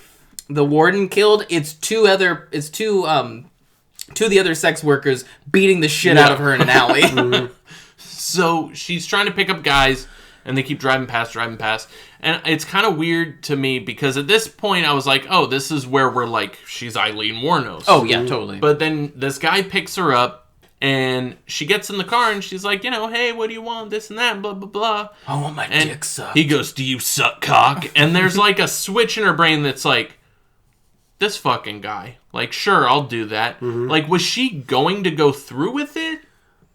warden killed, it's two of the other sex workers beating the shit out of her in an alley.
So she's trying to pick up guys, and they keep driving past. And it's kind of weird to me, because at this point I was like, oh, this is where we're like, she's Eileen Wuornos.
Oh, yeah, totally.
But then this guy picks her up, and she gets in the car, and she's like, hey, what do you want, this and that, blah, blah, blah.
I want my
And
dick sucked.
he goes, do you suck cock? And there's like a switch in her brain that's like, this fucking guy. Like, sure, I'll do that. Like, was she going to go through with it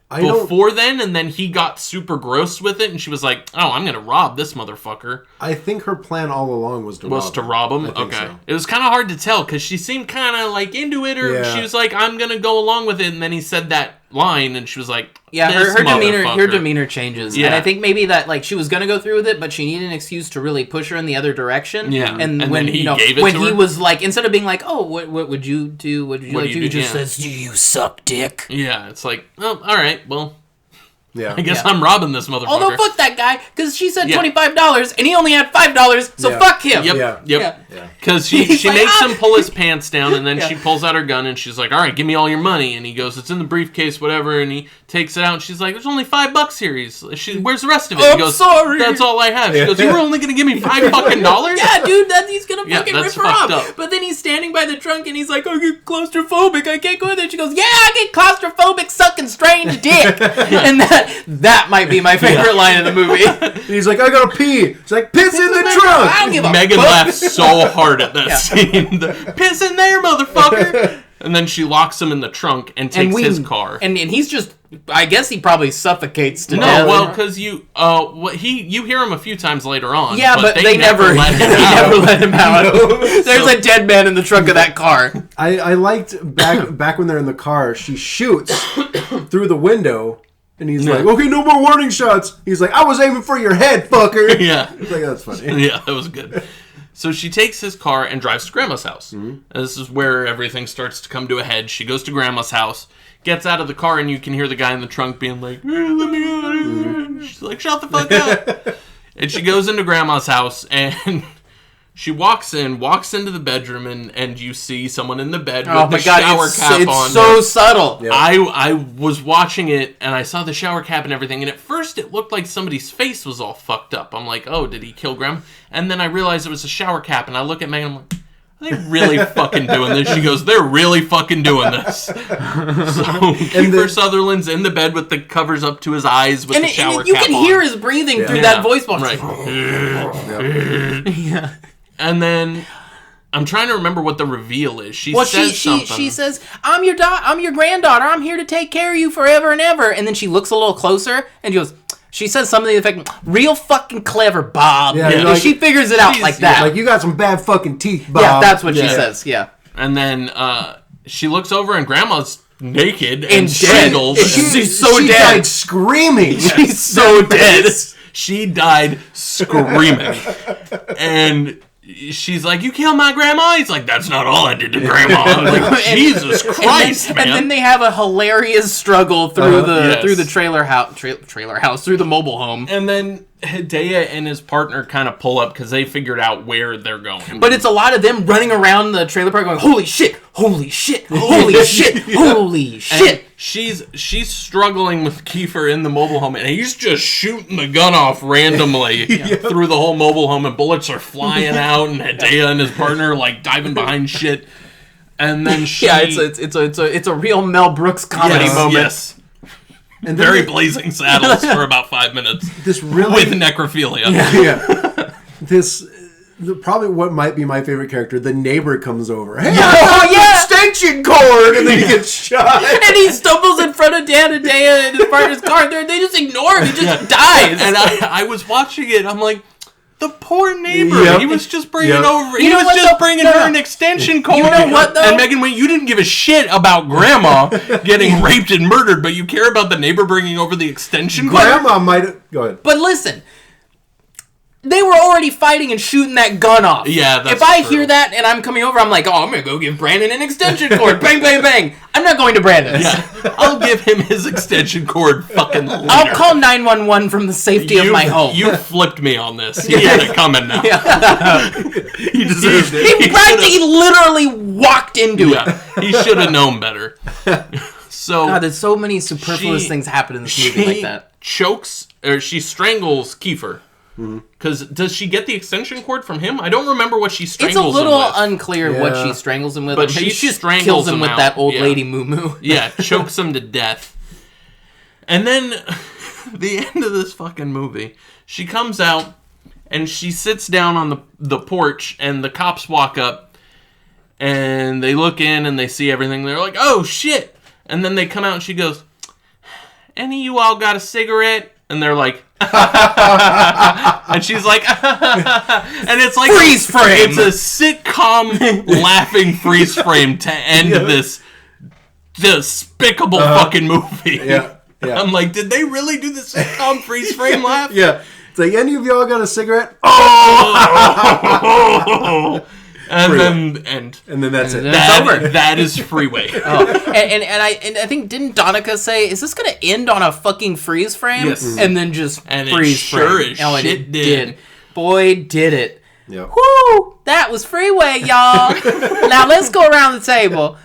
before then, and then he got super gross with it, and she was like, oh, I'm gonna rob this motherfucker.
I think her plan all along was to
rob him.
I think
Okay.
so.
It was kind of hard to tell, because she seemed kind of like into it, or
Yeah.
she was like, I'm gonna go along with it, and then he said that line, and she was like,
Yeah,
this
her
motherfucker.
demeanor changes.
Yeah.
And I think maybe that like she was gonna go through with it, but she needed an excuse to really push her in the other direction.
Yeah.
And
And
when
then he
you know
gave it
when
to
he
her?
was like, instead of being like, oh, what would you do? What would you
What
like
do
to
you
do?
do?
He just
Yeah.
says, do you suck dick?
Yeah, it's like, oh, all right, well,
Yeah.
I guess
Yeah.
I'm robbing this motherfucker.
Although fuck that guy, because she said
Yeah.
$25 and he only had $5, so
Yeah.
fuck him.
Yep.
Yeah.
Because she
He's like,
makes
"Ah!"
him pull his pants down, and then
Yeah.
she pulls out her gun, and she's like, all right, give me all your money. And he goes, it's in the briefcase, whatever. And he takes it out, and she's like, there's only $5 here. Where's the rest of it?
Oh,
He goes,
sorry.
that's all I have. She goes, you were only going to give me $5 fucking?
Yeah, dude, he's gonna
Yeah,
fucking rip
that's
her
fucked
off.
up.
But then he's standing by the trunk and he's like, I get claustrophobic, I can't go in there. She goes, yeah, I get claustrophobic sucking strange dick. And that might be my favorite line in the movie.
And he's like, I gotta pee. She's like, piss in the trunk.
I don't give a
Megan
fuck.
laughs so hard at that
Yeah.
scene. Piss in there, motherfucker! And then she locks him in the trunk and takes his car.
And he's just, I guess he probably suffocates to
No,
death.
well, because you hear him a few times later on.
Yeah, but they never
let him
they
out.
never let him out. There's a dead man in the trunk of that car.
I liked back when they're in the car, she shoots through the window, and he's like, okay, no more warning shots. He's like, I was aiming for your head, fucker.
Yeah.
It's like, that's funny.
Yeah, that was good. So she takes his car and drives to Grandma's house. And this is where everything starts to come to a head. She goes to Grandma's house, gets out of the car, and you can hear the guy in the trunk being like, hey, let me out of here. She's like, shut the fuck up. And she goes into Grandma's house, and she walks into the bedroom, and you see someone in the bed with the shower cap on.
It's so subtle.
Yeah.
I was watching it, and I saw the shower cap and everything, and at first it looked like somebody's face was all fucked up. I'm like, oh, did he kill Grandma? And then I realized it was a shower cap, and I look at Megan, I'm like, are they really fucking doing this? She goes, they're really fucking doing this. So Kiefer Sutherland's in the bed with the covers up to his eyes with the shower cap on.
You can hear his breathing through that voice box.
Right.
Yeah.
And then I'm trying to remember what the reveal is. She
Well,
says something.
she says, I'm your granddaughter. I'm here to take care of you forever and ever. And then she looks a little closer and she goes, she says something to the effect, real fucking clever, Bob.
Yeah,
And
like-
she figures it out like that.
Like, you got some bad fucking teeth, Bob.
Yeah, that's what she says. Yeah.
And then she looks over and Grandma's naked and
And dead.
strangled.
And she's so
she
dead.
died screaming.
She's so dead.
She died screaming. And she's like, you killed my grandma? He's like, that's not all I did to Grandma. I'm like, Jesus Christ, man.
And then they have a hilarious struggle through
Yes.
through the trailer house, through the mobile home.
And then Hidea and his partner kind of pull up because they figured out where they're going.
But it's a lot of them running around the trailer park going, holy shit, holy shit, holy shit, holy shit.
And she's struggling with Kiefer in the mobile home, and he's just shooting the gun off randomly through the whole mobile home, and bullets are flying out, and Hidea and his partner are like diving behind shit. And then she...
Yeah, it's a real Mel Brooks comedy moment.
Yes.
And
Very Blazing Saddles for about 5 minutes.
This really
With necrophilia.
yeah. Probably what might be my favorite character, the neighbor comes over. Hey,
Oh, yeah.
extension cord, and then he gets shot.
And he stumbles in front of Dan and Dea in his partner's car. They just ignore him. He just dies.
And I was watching it, I'm like, the poor neighbor.
Yep.
He was just bringing
Yep.
over.
You
He
know
was
what,
just
though?
bringing
No,
her
no.
an extension cord.
You know what, though?
And Megan went, you didn't give a shit about Grandma getting raped and murdered, but you care about the neighbor bringing over the extension cord?
Grandma might have... Go ahead.
But listen, They were already fighting and shooting that gun off.
Yeah, that's
If I
true.
hear that and I'm coming over, I'm like, oh, I'm going to go give Brandon an extension cord. Bang, bang, bang. I'm not going to Brandon's.
Yeah, I'll give him his extension cord fucking later.
I'll call 911 from the safety of my home.
You flipped me on this. He had it coming now. He deserved it.
He literally walked into it.
He should have known better. So
God, there's so many superfluous things happen in this movie like that.
Chokes, or she strangles Kiefer. Because does she get the extension cord from him? I don't remember what she strangles him with.
It's a little unclear what she strangles him with.
But
Maybe
she
just
strangles
kills him
him
with
out.
that old
Yeah.
lady moo-moo.
Yeah, chokes him to death. And then, the end of this fucking movie, she comes out, and she sits down on the porch, and the cops walk up, and they look in, and they see everything. They're like, oh, shit! And then they come out, and she goes, any of you all got a cigarette? And they're like, and she's like, and it's like
freeze frame.
It's a sitcom laughing freeze frame to end this despicable fucking movie.
Yeah.
I'm like, did they really do the sitcom freeze frame laugh?
Yeah. It's like, any of y'all got a cigarette?
And
then that's it.
It's over.
That is Freeway.
And I think, didn't Donica say, is this going to end on a fucking freeze frame?
Yes.
And then just
And it
freeze
sure
frame.
as
And
shit
it
did.
Boy, did it.
Yep.
Woo! That was Freeway, y'all. Now let's go around the table.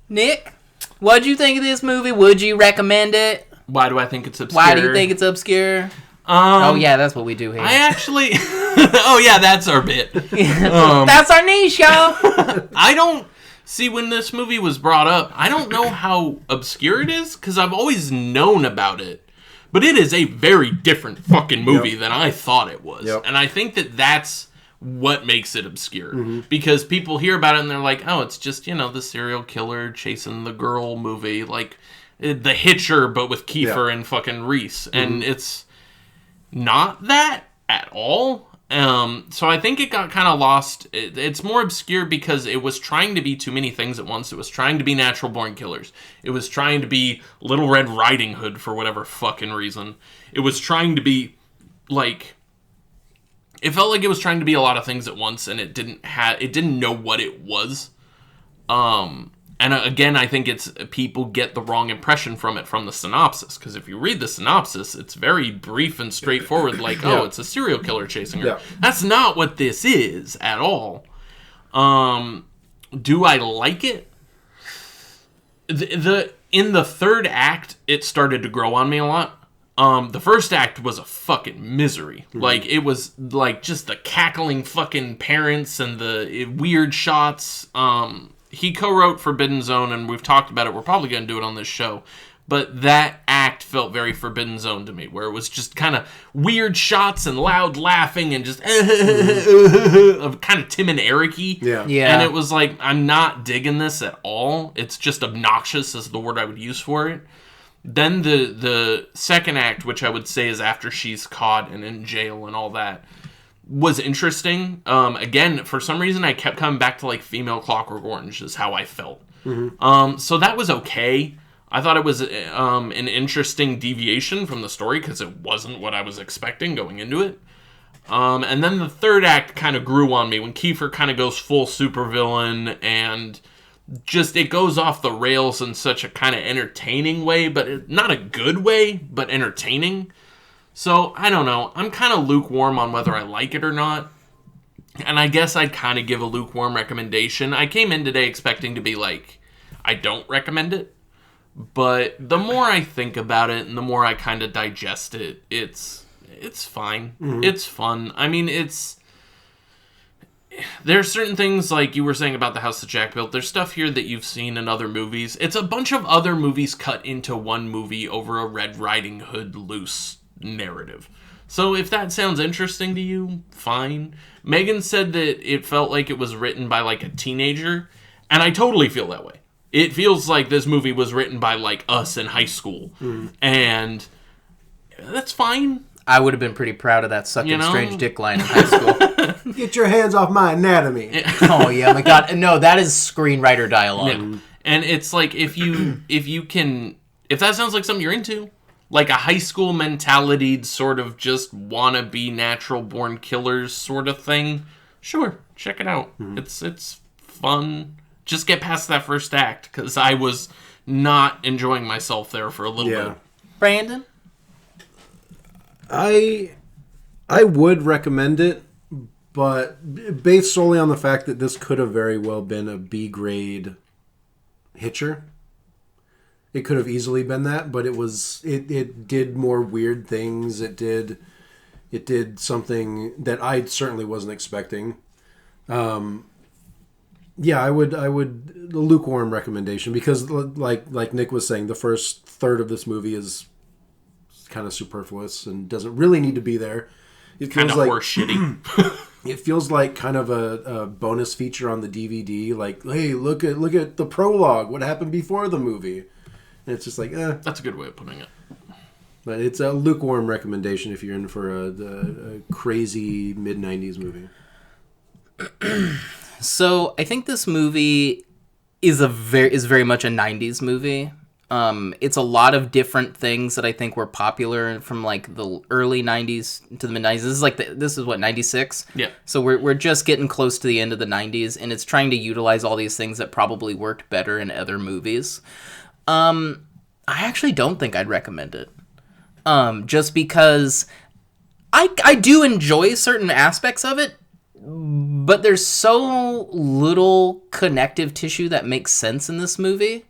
Nick, what'd you think of this movie? Would you recommend it?
Why do I think it's obscure?
Why do you think it's obscure? Oh, yeah, that's what we do here.
I actually... oh, yeah, that's our bit.
That's our niche, y'all.
I don't... See, when this movie was brought up, I don't know how obscure it is, because I've always known about it. But it is a very different fucking movie than I thought it was.
Yep.
And I think that that's what makes it obscure. Because people hear about it and they're like, oh, it's just, the serial killer chasing the girl movie. Like, The Hitcher, but with Kiefer and fucking Reese. And it's not that at all. So I think it got kind of lost. It's more obscure because it was trying to be too many things at once. It was trying to be Natural Born Killers. It was trying to be Little Red Riding Hood for whatever fucking reason. It was trying to be, like... It felt like it was trying to be a lot of things at once, and it didn't know what it was. And again, I think it's people get the wrong impression from it from the synopsis. Because if you read the synopsis, it's very brief and straightforward. Like, oh, it's a serial killer chasing her. Yeah. That's not what this is at all. Do I like it? In the third act, it started to grow on me a lot. The first act was a fucking misery. Like, it was, like, just the cackling fucking parents and the weird shots. He co-wrote Forbidden Zone, and we've talked about it. We're probably going to do it on this show. But that act felt very Forbidden Zone to me, where it was just kind of weird shots and loud laughing and just of kind of Tim and Eric-y.
Yeah.
And it was like, I'm not digging this at all. It's just obnoxious is the word I would use for it. Then the second act, which I would say is after she's caught and in jail and all that, was interesting. Again, for some reason, I kept coming back to like Female Clockwork Orange is how I felt. So that was okay. I thought it was an interesting deviation from the story because it wasn't what I was expecting going into it. And then the third act kind of grew on me when Kiefer kind of goes full supervillain and just it goes off the rails in such a kind of entertaining way, but not a good way, but entertaining. So, I don't know. I'm kind of lukewarm on whether I like it or not. And I guess I'd kind of give a lukewarm recommendation. I came in today expecting to be like, I don't recommend it. But the more I think about it and the more I kind of digest it, it's fine. It's fun. I mean, there's certain things like you were saying about the house that Jack built. There's stuff here that you've seen in other movies. It's a bunch of other movies cut into one movie over a Red Riding Hood loose narrative. So if that sounds interesting to you, fine. Megan said that it felt like it was written by like a teenager, and I totally feel that way. It feels like this movie was written by like us in high school, and that's fine.
I would have been pretty proud of that sucking strange dick line in high school.
Get your hands off my anatomy.
Oh yeah, my God. No, that is screenwriter dialogue.
Yeah. And it's like if that sounds like something you're into, like a high school mentality, sort of just wanna be natural born killers sort of thing, sure, check it out. It's fun. Just get past that first act, because I was not enjoying myself there for a little bit.
Brandon?
I would recommend it, but based solely on the fact that this could have very well been a B grade Hitcher. It could have easily been that, but it did more weird things. It did something that I certainly wasn't expecting. Yeah, I would a lukewarm recommendation, because like Nick was saying, the first third of this movie is kind of superfluous and doesn't really need to be there. It
Kind
feels
of
like
horse shitty.
it feels like kind of a bonus feature on the DVD. Like, hey, look at the prologue. What happened before the movie? And it's just like,
That's a good way of putting it.
But it's a lukewarm recommendation if you're in for a crazy mid-90s movie.
So I think this movie is very much a 90s movie. It's a lot of different things that I think were popular from like the early 90s to the mid 90s. This is what, 96?
Yeah.
So we're just getting close to the end of the 90s, and it's trying to utilize all these things that probably worked better in other movies. I actually don't think I'd recommend it. Just because I do enjoy certain aspects of it, but there's so little connective tissue that makes sense in this movie,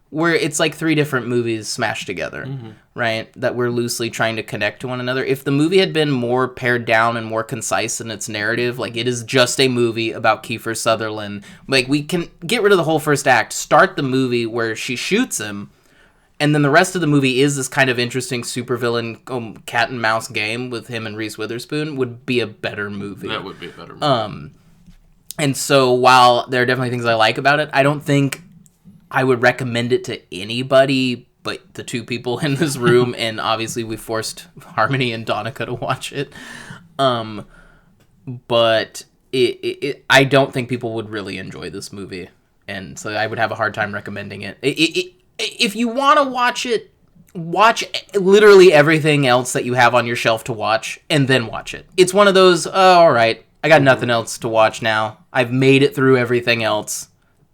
where it's like three different movies smashed together, right? That we're loosely trying to connect to one another. If the movie had been more pared down and more concise in its narrative, like it is just a movie about Kiefer Sutherland, like we can get rid of the whole first act, start the movie where she shoots him, and then the rest of the movie is this kind of interesting supervillain cat and mouse game with him and Reese Witherspoon, would be a better movie.
That would be a better movie.
And so while there are definitely things I like about it, I don't think I would recommend it to anybody but the two people in this room, and obviously we forced Harmony and Donica to watch it. But I don't think people would really enjoy this movie, and so I would have a hard time recommending it. If you want to watch it, watch literally everything else that you have on your shelf to watch, and then watch it. It's one of those, all right, I got nothing else to watch now. I've made it through everything else.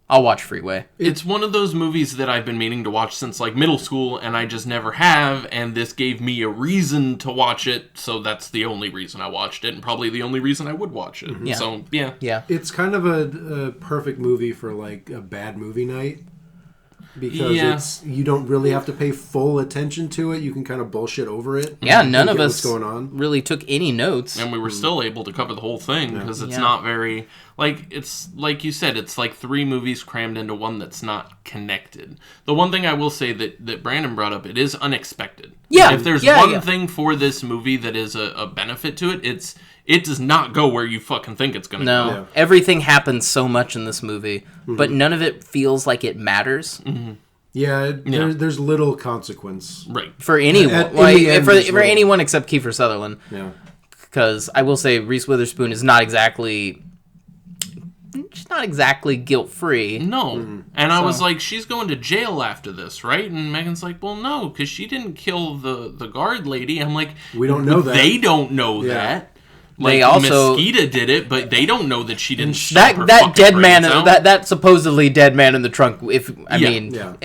I'll watch Freeway.
It's one of those movies that I've been meaning to watch since like middle school, and I just never have, and this gave me a reason to watch it, so that's the only reason I watched it, and probably the only reason I would watch it.
Yeah.
So, yeah.
Yeah.
It's kind of a perfect movie for like a bad movie night, because you don't really have to pay full attention to it. You can kind of bullshit over it.
Yeah, none of
what's
us
going on.
really took any notes.
And we were still able to cover the whole thing, because it's not very... Like, it's like you said, it's like three movies crammed into one that's not connected. The one thing I will say that Brandon brought up, it is unexpected.
Yeah.
If there's one thing for this movie that is a benefit to it, it does not go where you fucking think it's going to go.
No, everything happens so much in this movie, but none of it feels like it matters.
Yeah, there's little consequence.
Right.
For anyone. For anyone except Kiefer Sutherland.
Yeah.
Because I will say Reese Witherspoon is not exactly... She's not exactly guilt-free.
No. And I was like, she's going to jail after this, right? And Megan's like, well, no, because she didn't kill the guard lady. I'm like,
we don't know that.
They don't know that. Like,
They also
Mosquito did it, but they don't know that she didn't stomp her
that
fucking
dead man,
brains out.
that supposedly dead man in the trunk. If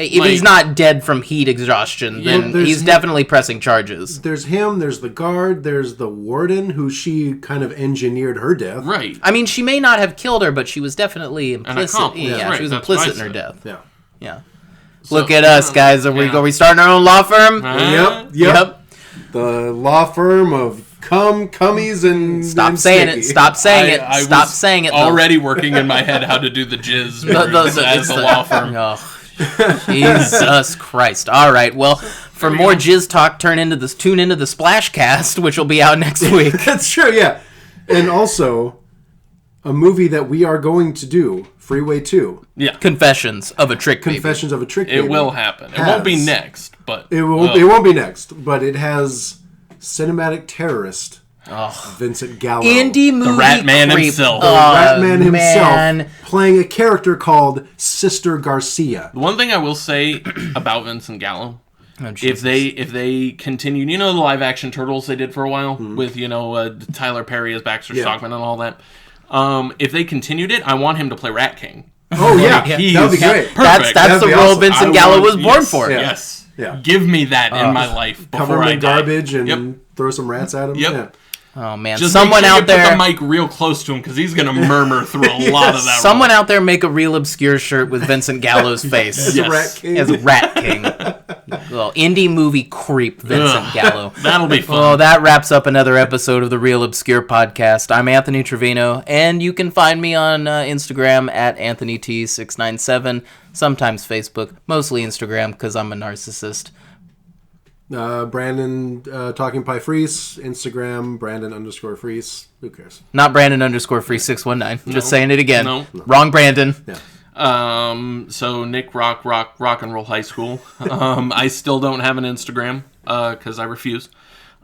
he's not dead from heat exhaustion, then he's definitely pressing charges.
There's him. There's the guard. There's the warden, who she kind of engineered her death.
Right.
I mean, she may not have killed her, but she was definitely implicit.
accomplice.
Yeah,
Right,
she was
that's
implicit
what
in
I
her
said.
death.
Yeah.
Yeah. Look at us, guys. Are we starting our own law firm?
Yep. The law firm of cummies and
Stop
and
saying
sticky.
it. Stop saying it.
I
Stop
was
saying it.
Already working in my head how to do the jizz as a law firm.
Oh, Jesus Christ. All right. Well, for more jizz talk, tune into the Splashcast, which will be out next week.
That's true, yeah. And also, a movie that we are going to do, Freeway 2.
Yeah.
Confessions of a Trick Baby.
Confessions of a Trick Baby.
It will happen. It won't be next, but...
It won't be next, but it has cinematic terrorist Vincent Gallo.
Indie movie
The Rat Man
creep.
himself.
The Rat Man himself,
man.
playing a character called Sister Garcia.
The one thing I will say about Vincent Gallo if they continued, you know, the live action Turtles they did for a while with, you know, Tyler Perry as Baxter Stockman and all that. If they continued it, I want him to play Rat King.
Oh yeah, that would be great.
Perfect.
That's the role
awesome.
Vincent Gallo was born for.
Yes.
Yeah.
Give me that in my life before
Cover him
I
in
die.
garbage and throw some rats at him.
Yep.
Yeah.
Oh man,
Just
someone
make sure
out
you
there.
put the mic real close to him because he's gonna murmur through a lot of that.
Someone
role.
out there make a real obscure shirt with Vincent Gallo's face
Yes.
Rat King.
as Rat King. Little indie movie creep Vincent Gallo.
That'll be fun.
Well, that wraps up another episode of the Real Obscure Podcast. I'm Anthony Trevino, and you can find me on Instagram at AnthonyT697, sometimes Facebook, mostly Instagram because I'm a narcissist.
Brandon Talking Pie Freeze, Instagram, Brandon_Freeze. Who cares?
Not Brandon_Free619. Just saying it again.
No.
Wrong Brandon.
Yeah. So Nick Rock and Roll High School. I still don't have an Instagram because I refuse.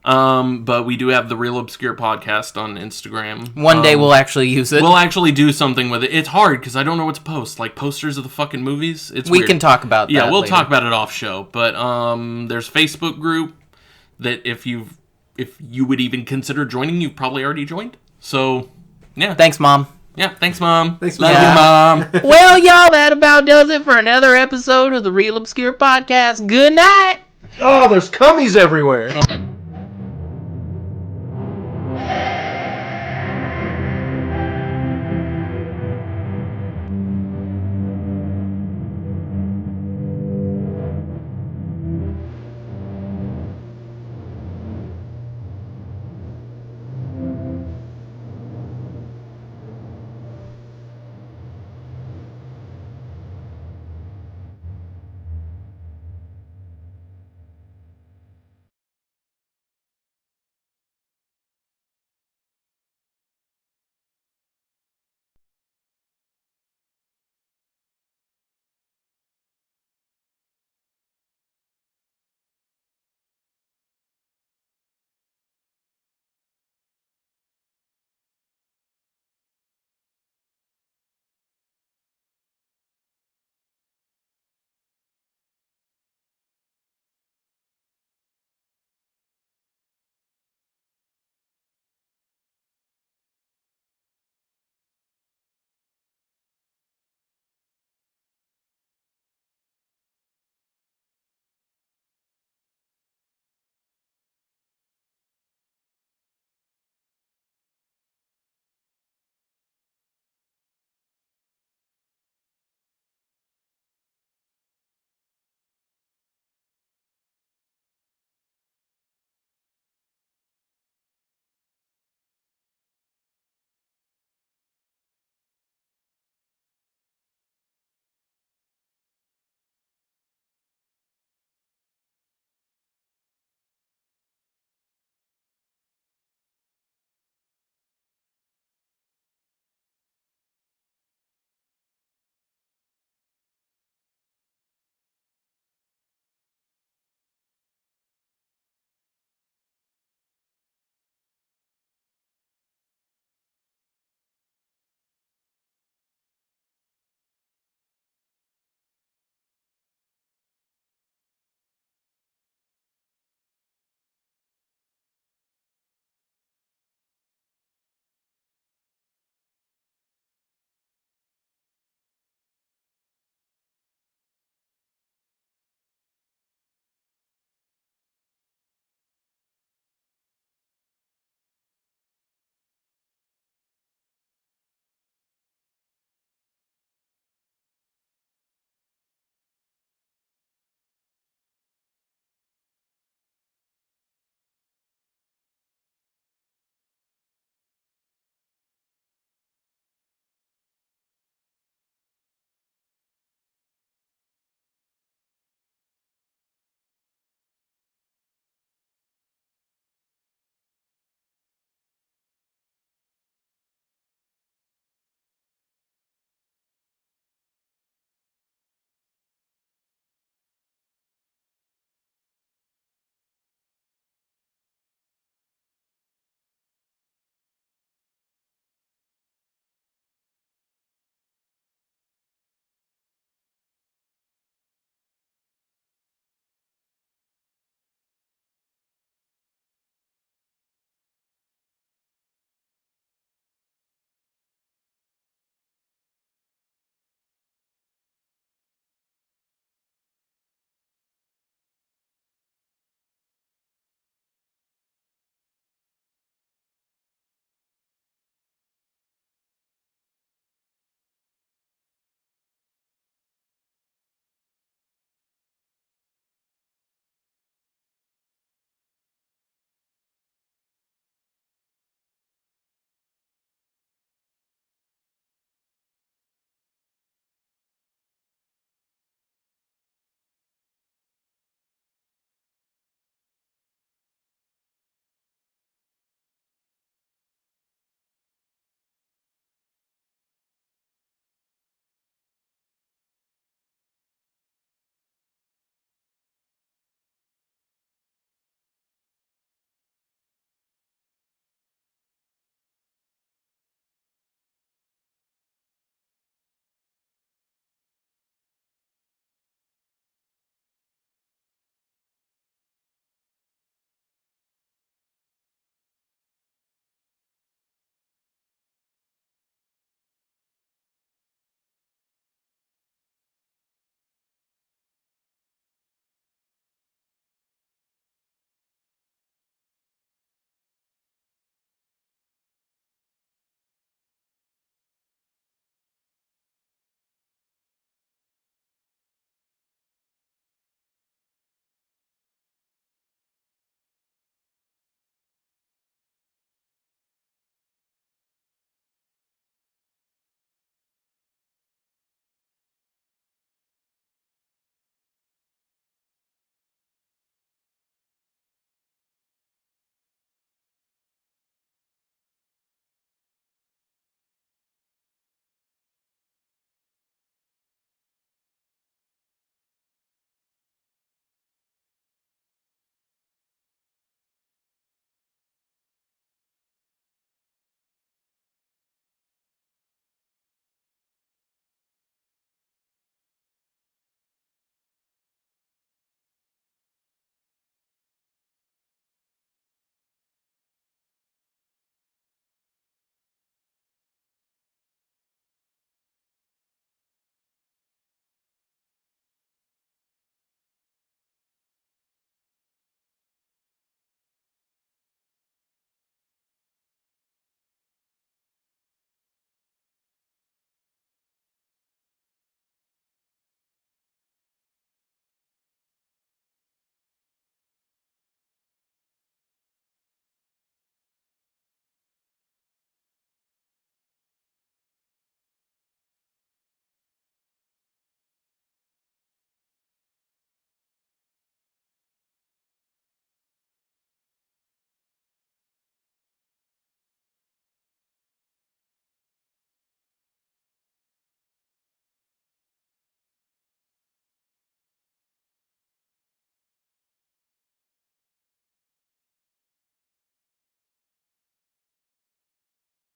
But we do have the Real Obscure Podcast on Instagram.
One day we'll actually use it.
We'll actually do something with it. It's hard because I don't know what to post. Like posters of the fucking movies. It's
we
weird.
can talk about that.
Yeah, we'll
later.
talk about it off show. But there's a Facebook group that if you would even consider joining, you've probably already joined. So yeah.
Thanks, Mom.
Yeah, thanks, Mom.
Thanks,
Love
Mom.
you, Mom.
Well, y'all, that about does it for another episode of the Real Obscure Podcast. Good night.
Oh, there's cummies everywhere.